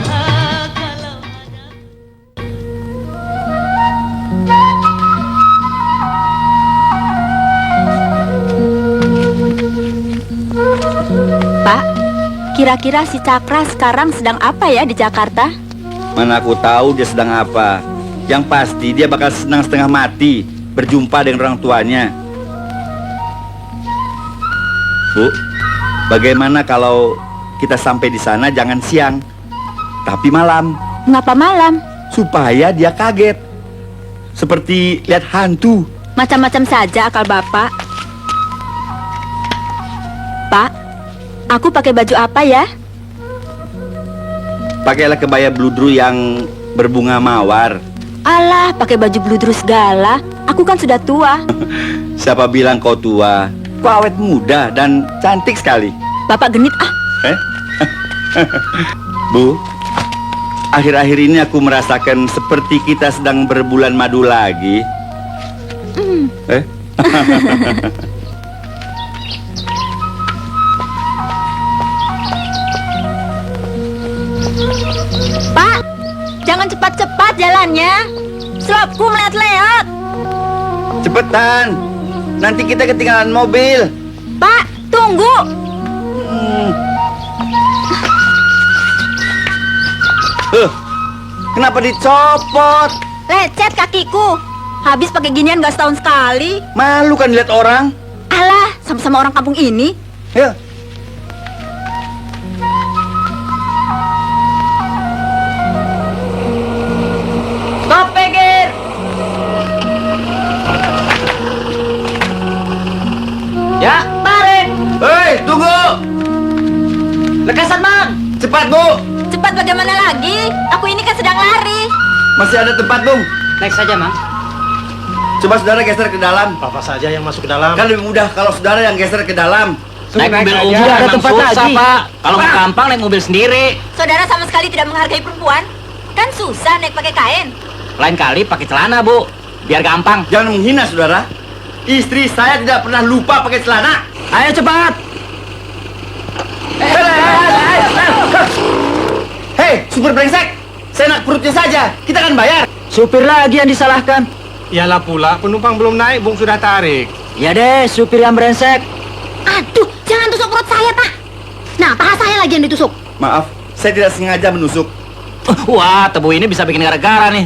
kalau ada. Pak, kira-kira si Cakra sekarang sedang apa ya di Jakarta? Mana aku tahu dia sedang apa. Yang pasti dia bakal senang setengah mati berjumpa dengan orang tuanya. Bu, bagaimana kalau kita sampai di sana jangan siang, tapi malam? Mengapa malam? Supaya dia kaget. Seperti lihat hantu. Macam-macam saja akal Bapak. Pak, aku pakai baju apa ya? Pakailah kebaya bludru yang berbunga mawar. Alah, pakai baju bludru segala. Aku kan sudah tua. Siapa bilang kau tua? Kau awet muda dan cantik sekali. Bapak genit ah. Bu, akhir-akhir ini aku merasakan seperti kita sedang berbulan madu lagi. Pak, jangan cepat-cepat jalannya. Selopku melihat-lihat. Cepetan, nanti kita ketinggalan mobil. Pak, tunggu. Kenapa dicopot? Lecet kakiku. Habis pakai ginian gak setahun sekali. Malu kan lihat orang. Alah, sama-sama orang kampung ini. Ya. Stop, Pegir! Ya, Tarik! Hei, tunggu! lekasan Mang. Cepat, Bu! Cepat bagaimana lagi? Aku ini kan sedang lari. Masih ada tempat, Bung. Naik saja, Mang. Coba saudara geser ke dalam. Bapak saja yang masuk ke dalam. Kan lebih mudah kalau saudara yang geser ke dalam. Naik mobil umum Ada memang tempat susah, lagi. Pak. Kalau mau gampang naik mobil sendiri. Saudara sama sekali tidak menghargai perempuan. Kan susah naik pakai kain. Lain kali pakai celana, Bu. Biar gampang. Jangan menghina, saudara. Istri saya tidak pernah lupa pakai celana. Ayo cepat. Hei, supir brengsek. Seenak perutnya saja. Kita kan bayar. Supir lagi yang disalahkan. Iyalah pula, penumpang belum naik, Bung sudah tarik. Ya deh, supir yang brengsek. Aduh, jangan tusuk perut saya, Pak. Nah, paha saya lagi yang ditusuk. Maaf, saya tidak sengaja menusuk. Wah, tebu ini bisa bikin gara-gara nih.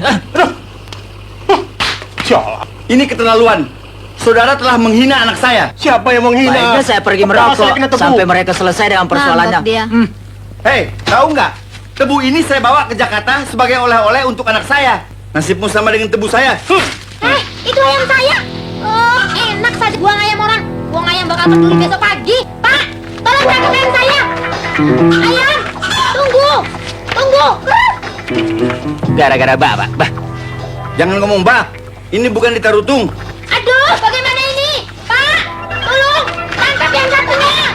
Ini keterlaluan. Saudara telah menghina anak saya. Siapa yang menghina? Baiknya saya pergi Kepala saya merokok kena tebu. sampai mereka selesai dengan persoalannya. Ngambek dia. Hei, tahu nggak? Tebu ini saya bawa ke Jakarta sebagai oleh-oleh untuk anak saya. Nasibmu sama dengan tebu saya. Itu ayam saya. Oh, enak saja buang ayam orang. Buang ayam bakal peduli besok pagi. Pak, tolong tangkap ayam saya. Ayam, tunggu. Tunggu. Gara-gara bapak. Bah. Jangan ngomong bah. Ini bukan di Tarutung. Aduh, bagaimana ini? Pak, tolong tangkap yang satunya.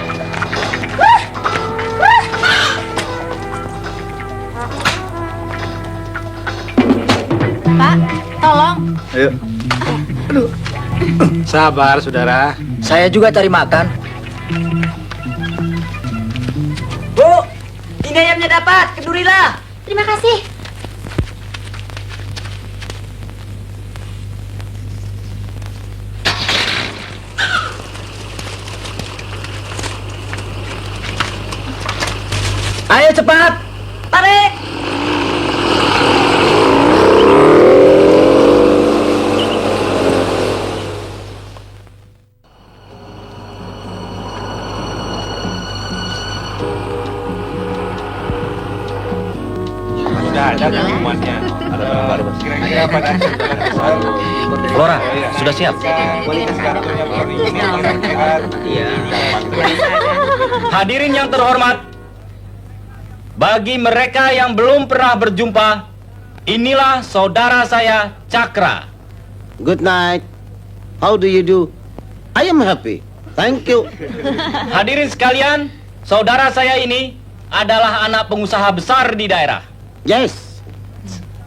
Pak, tolong. Ayo. Sabar, saudara. Saya juga cari makan. Bu, ini ayamnya dapat. Kedurilah. Terima kasih. Ayo cepat. Tarik. Sudah ada kan? Ada barang baru. Kira-kira apa dah? Flora, sudah siap? Kualitas kartunya begini, Iya. Hadirin yang terhormat, bagi mereka yang belum pernah berjumpa, inilah saudara saya Cakra. Good night. How do you do? I am happy. Thank you. Hadirin sekalian, saudara saya ini adalah anak pengusaha besar di daerah. Yes.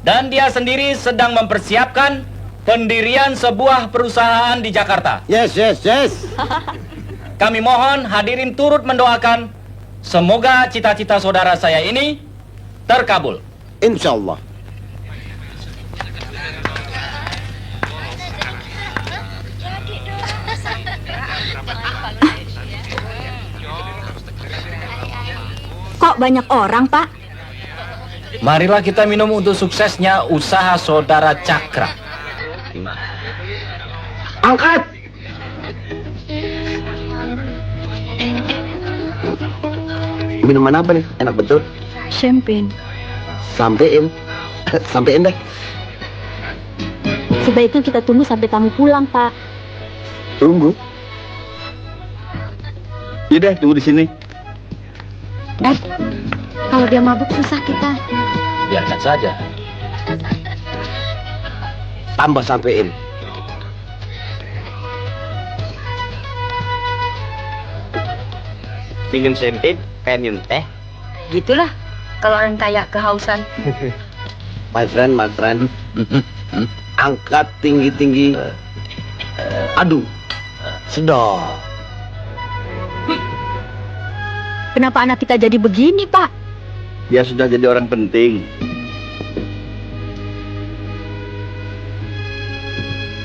Dan dia sendiri sedang mempersiapkan pendirian sebuah perusahaan di Jakarta. Yes. Kami mohon hadirin turut mendoakan semoga cita-cita saudara saya ini terkabul. Insyaallah. Kok banyak orang, Pak? Marilah kita minum untuk suksesnya usaha saudara Cakra. Angkat. Minuman apa nih? Enak betul. Champagne. Sampein. Sampein deh. Sebaiknya kita tunggu sampai tamu pulang, Pak. Tunggu. Iya deh, tunggu di sini. Kalau dia mabuk susah kita. Biarkan saja. Tambah sampein. Minum champagne, pengen teh. Gitulah kalau orang kaya kehausan. My friend. Angkat tinggi-tinggi. Aduh. Sedap. Kenapa anak kita jadi begini, Pak? Dia sudah jadi orang penting.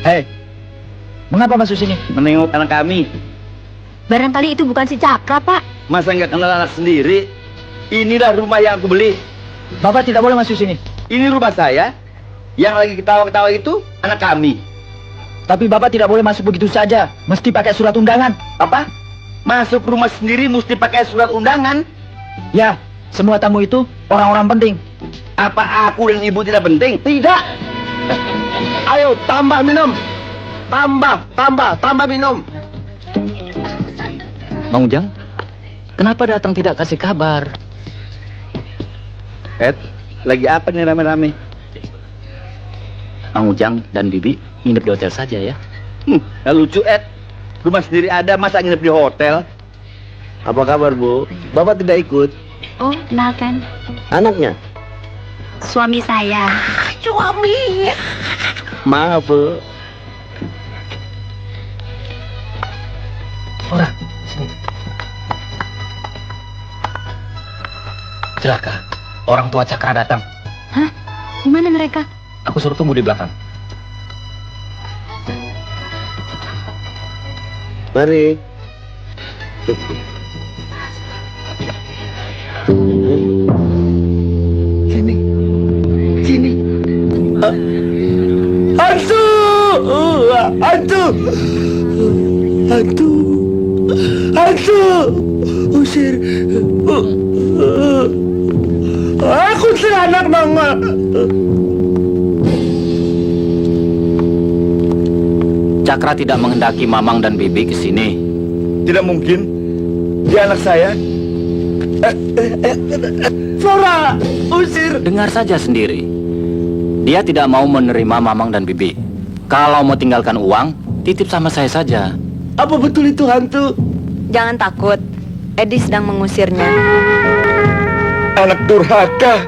Hei, mengapa masuk sini? Menengok anak kami. Barangkali itu bukan si Cakra, Pak. Masa nggak kenal anak sendiri? Inilah rumah yang aku beli. Bapak tidak boleh masuk sini. Ini rumah saya. Yang lagi ketawa-ketawa itu anak kami. Tapi Bapak tidak boleh masuk begitu saja. Mesti pakai surat undangan. Apa? Masuk rumah sendiri mesti pakai surat undangan? Ya, semua tamu itu orang-orang penting. Apa aku dan ibu tidak penting? Tidak. Ayo tambah minum. Tambah minum. Mang Ujang, kenapa datang tidak kasih kabar? Ed, lagi apa nih rame-rame? Mang Ujang dan Bibi nginep di hotel saja ya. Gak lucu, Ed. Rumah sendiri ada, masa nginep di hotel? Apa kabar, Bu? Bapak tidak ikut? Oh, kenalkan. Anaknya? Suami saya. Suami. Maaf, Bu. Ora, sini. Celaka, orang tua Cakra datang. Hah? Di mana mereka? Aku suruh tunggu di belakang. Mari. Sini. Hantu. Usir. Aku seranak, Mama. Cakra tidak menghendaki Mamang dan Bibi ke sini. Tidak mungkin. Dia anak saya. Flora, usir. Dengar saja sendiri. Dia tidak mau menerima Mamang dan Bibi. Kalau mau tinggalkan uang, titip sama saya saja. Apa betul itu hantu? Jangan takut. Edi sedang mengusirnya. Anak durhaka.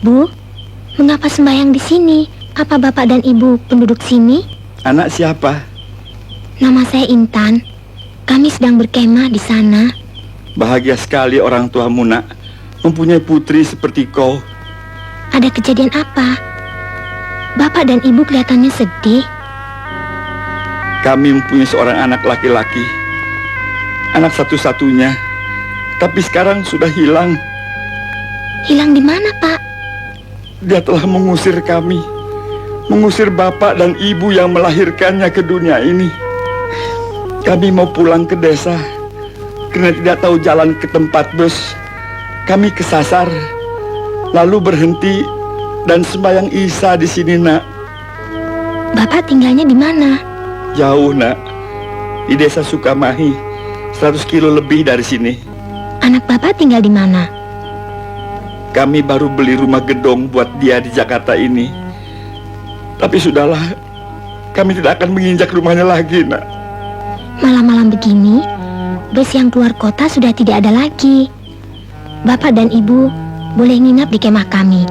Bu, mengapa sembahyang di sini? Apa Bapak dan Ibu penduduk sini? Anak siapa? Nama saya Intan. Kami sedang berkemah di sana. Bahagia sekali orang tuamu, nak, mempunyai putri seperti kau. Ada kejadian apa? Bapak dan Ibu kelihatannya sedih. Kami mempunyai seorang anak laki-laki, anak satu-satunya, tapi sekarang sudah hilang. Hilang di mana, Pak? Dia telah mengusir kami, mengusir bapak dan ibu yang melahirkannya ke dunia ini. Kami mau pulang ke desa, karena tidak tahu jalan ke tempat bus. Kami kesasar, lalu berhenti dan sembahyang Isya di sini, nak. Bapak tinggalnya di mana? Jauh, nak, di desa Sukamahi, 100 kilo lebih dari sini. Anak Bapak tinggal di mana? Kami baru beli rumah gedong buat dia di Jakarta ini. Tapi sudahlah, kami tidak akan menginjak rumahnya lagi, nak. Malam-malam begini, bus yang keluar kota sudah tidak ada lagi. Bapak dan Ibu boleh nginap di kemah kami.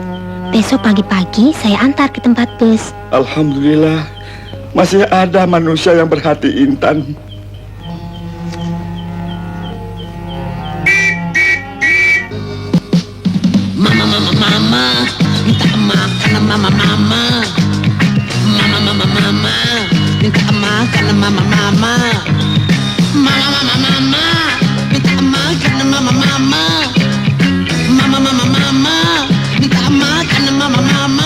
Besok pagi-pagi saya antar ke tempat bus. Alhamdulillah, masih ada manusia yang berhati intan. Mama, minta makan mama. Mama, minta makan mama. Mama, minta makan mama. Mama, minta makan mama. Mama, minta makan mama. Mama, minta makan mama.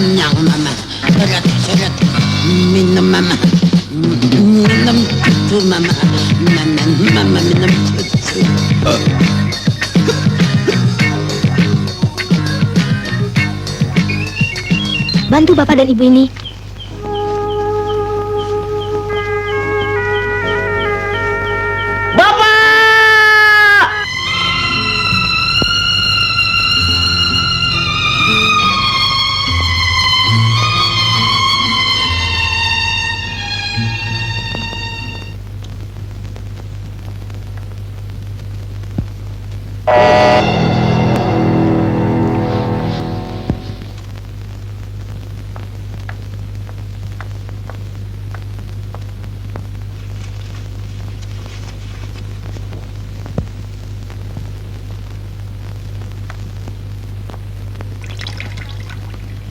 Kenyang mama, seret, minum mama, minum susu mama, mama minum susu. Bantu Bapak dan Ibu ini.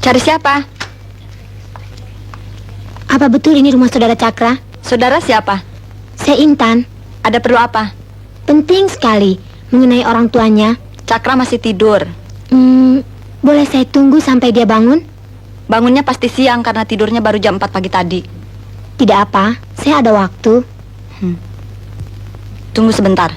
Cari siapa? Apa betul ini rumah saudara Cakra? Saudara siapa? Saya Intan. Ada perlu apa? Penting sekali mengenai orang tuanya. Cakra masih tidur. Boleh saya tunggu sampai dia bangun? Bangunnya pasti siang karena tidurnya baru jam 4 pagi tadi. Tidak apa, saya ada waktu. Tunggu sebentar.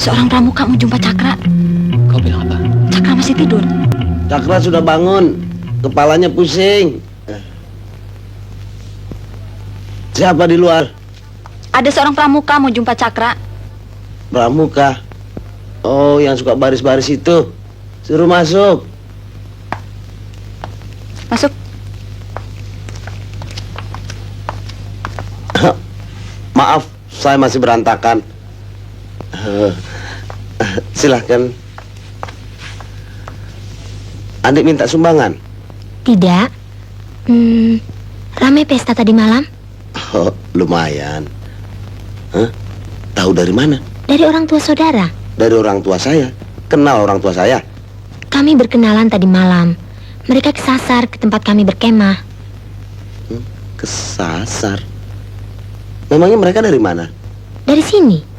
Seorang pramuka mau jumpa Cakra. Kau bilang apa? Cakra masih tidur. Cakra sudah bangun, kepalanya pusing. Siapa di luar? Ada seorang pramuka mau jumpa Cakra. Pramuka. Oh, yang suka baris-baris itu. Suruh masuk. Masuk. Maaf, saya masih berantakan. Silahkan. Adik minta sumbangan? Tidak. Ramai pesta tadi malam. Oh, lumayan. Tahu dari mana? Dari orang tua saudara. Dari orang tua saya. Kenal orang tua saya? Kami berkenalan tadi malam. Mereka kesasar ke tempat kami berkemah. Kesasar? Memangnya mereka dari mana? Dari sini.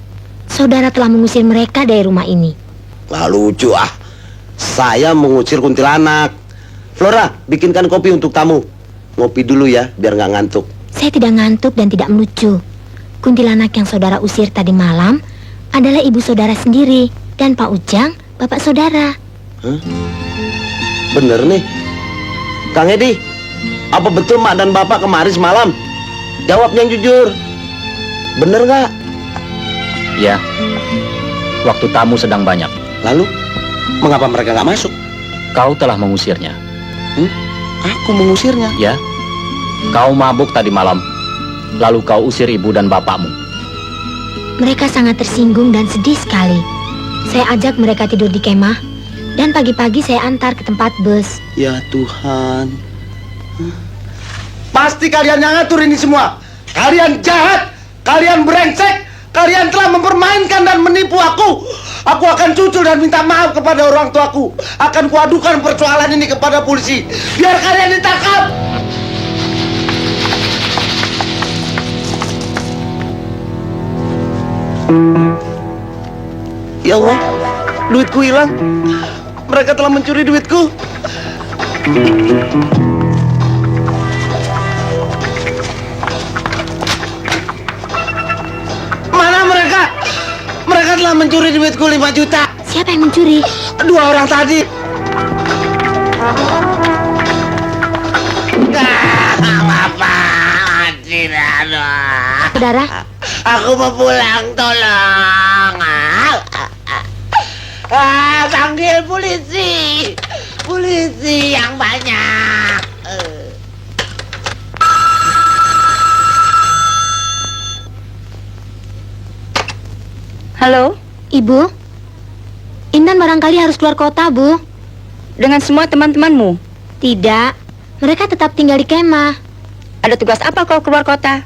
Saudara telah mengusir mereka dari rumah ini. Wah, lucu ah. Saya mengusir kuntilanak. Flora, bikinkan kopi untuk tamu. Ngopi dulu ya, biar nggak ngantuk. Saya tidak ngantuk dan tidak melucu. Kuntilanak yang saudara usir tadi malam adalah ibu saudara sendiri. Dan Pak Ujang, bapak saudara. Bener nih. Kang Edi, Apa betul mak dan bapak kemari semalam? Jawab yang jujur. Bener nggak? Ya, waktu tamu sedang banyak. Lalu, mengapa mereka nggak masuk? Kau telah mengusirnya. Aku mengusirnya? Ya, kau mabuk tadi malam. Lalu kau usir ibu dan bapakmu. Mereka sangat tersinggung dan sedih sekali. Saya ajak mereka tidur di kemah, dan pagi-pagi saya antar ke tempat bus. Ya Tuhan. Pasti kalian yang ngatur ini semua. Kalian jahat, kalian brengsek, kalian telah mempermainkan dan menipu aku. Aku akan cucul dan minta maaf kepada orang tuaku. Akan kuadukan persoalan ini kepada polisi. Biar kalian ditangkap. Ya Allah, duitku hilang. Mereka telah mencuri duitku. Mana mereka? Mereka telah mencuri duitku 5 juta. Siapa yang mencuri? 2 orang tadi. Saudara, aku mau pulang, tolong. Panggil polisi. Polisi yang banyak. Halo? Ibu? Intan barangkali harus keluar kota, Bu. Dengan semua teman-temanmu? Tidak, mereka tetap tinggal di kemah. Ada tugas apa kau keluar kota?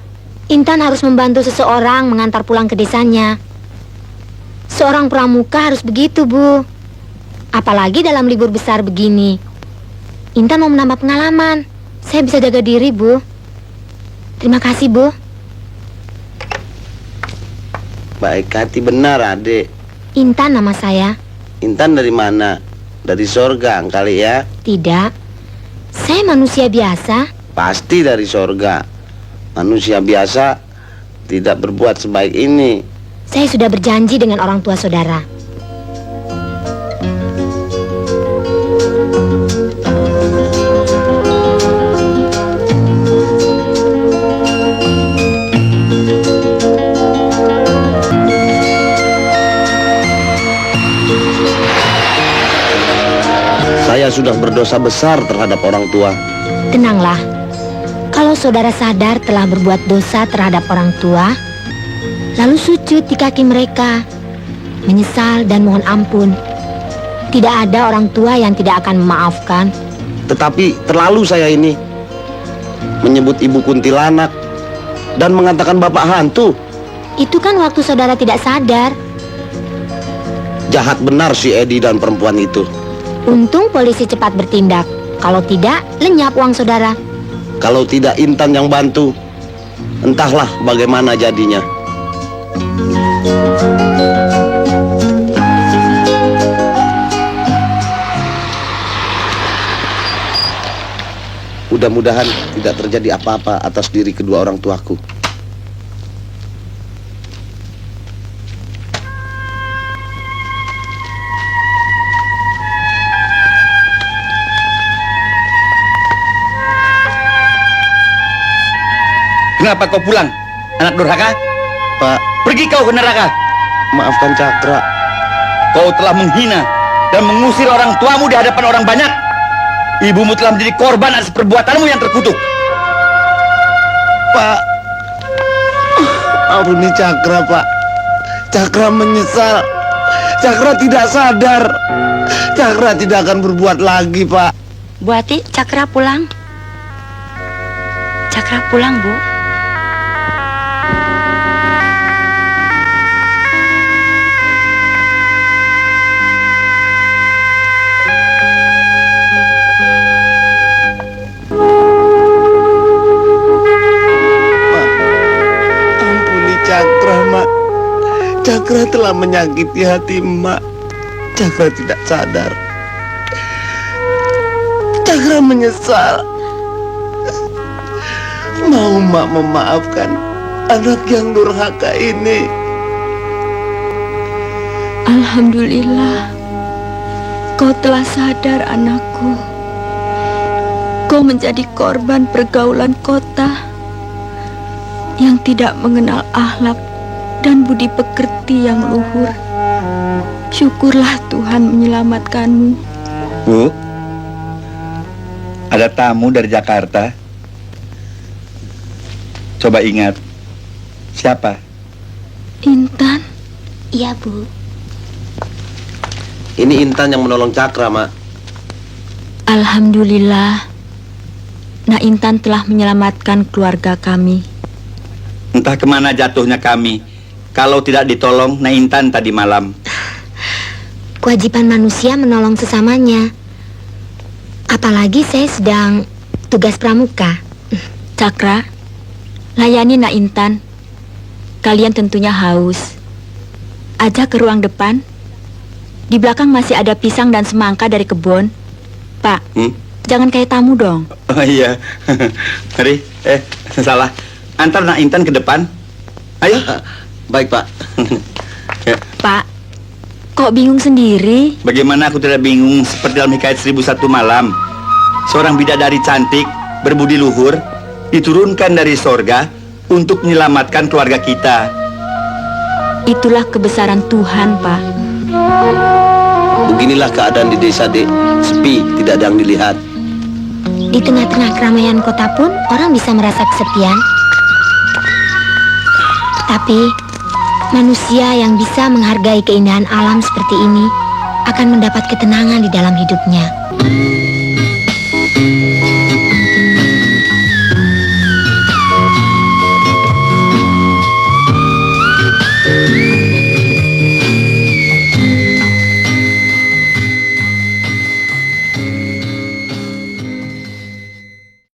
Intan harus membantu seseorang mengantar pulang ke desanya. Seorang pramuka harus begitu, Bu. Apalagi dalam libur besar begini. Intan mau menambah pengalaman. Saya bisa jaga diri, Bu. Terima kasih, Bu. Baik hati benar, adik. Intan nama saya. Intan dari mana? Dari sorga kali ya? Tidak. Saya manusia biasa. Pasti dari sorga. Manusia biasa tidak berbuat sebaik ini. Saya sudah berjanji dengan orang tua saudara. Saya sudah berdosa besar terhadap orang tua. Tenanglah. Kalau saudara sadar telah berbuat dosa terhadap orang tua, lalu sujud di kaki mereka, menyesal dan mohon ampun. Tidak ada orang tua yang tidak akan memaafkan. Tetapi terlalu saya ini menyebut ibu kuntilanak dan mengatakan bapak hantu. Itu kan waktu saudara tidak sadar. Jahat benar si Edi dan perempuan itu. Untung polisi cepat bertindak. Kalau tidak, lenyap uang saudara. Kalau tidak Intan yang bantu, entahlah bagaimana jadinya. Mudah-mudahan tidak terjadi apa-apa atas diri kedua orang tuaku. Kenapa kau pulang, anak durhaka? Pak, pergi kau ke neraka. Maafkan Cakra. Kau telah menghina dan mengusir orang tuamu di hadapan orang banyak. Ibumu telah menjadi korban atas perbuatanmu yang terkutuk. Pak, ampuni Cakra, Pak. Cakra menyesal. Cakra tidak sadar. Cakra tidak akan berbuat lagi, Pak. Bu Ati, Cakra pulang. Cakra pulang, Bu. Cakra, Mak. Cakra telah menyakiti hati Mak. Cakra tidak sadar. Cakra menyesal. Mau Mak memaafkan anak yang durhaka ini? Alhamdulillah, kau telah sadar, anakku. Kau menjadi korban pergaulan kota yang tidak mengenal akhlak dan budi pekerti yang luhur. Syukurlah Tuhan menyelamatkanmu. Bu, ada tamu dari Jakarta. Coba ingat, siapa? Intan. Iya, Bu. Ini Intan yang menolong Cakra, Mak. Alhamdulillah, Nak Intan telah menyelamatkan keluarga kami. Entah kemana jatuhnya kami kalau tidak ditolong Nak Intan tadi malam. Kewajiban manusia menolong sesamanya. Apalagi saya sedang tugas pramuka. Cakra, layani Nak Intan. Kalian tentunya haus. Ajak ke ruang depan. Di belakang masih ada pisang dan semangka dari kebun. Pak, jangan kayak tamu dong. Oh iya. Mari, salah. Antar Nak Intan ke depan. Ayo. Baik, Pak. Pak, kok bingung sendiri? Bagaimana aku tidak bingung seperti dalam hikayat 1001 malam. Seorang bidadari cantik, berbudi luhur, diturunkan dari sorga untuk menyelamatkan keluarga kita. Itulah kebesaran Tuhan, Pak. Beginilah keadaan di desa, Dek. Sepi, tidak ada yang dilihat. Di tengah-tengah keramaian kota pun orang bisa merasa kesepian. Tapi manusia yang bisa menghargai keindahan alam seperti ini akan mendapat ketenangan di dalam hidupnya.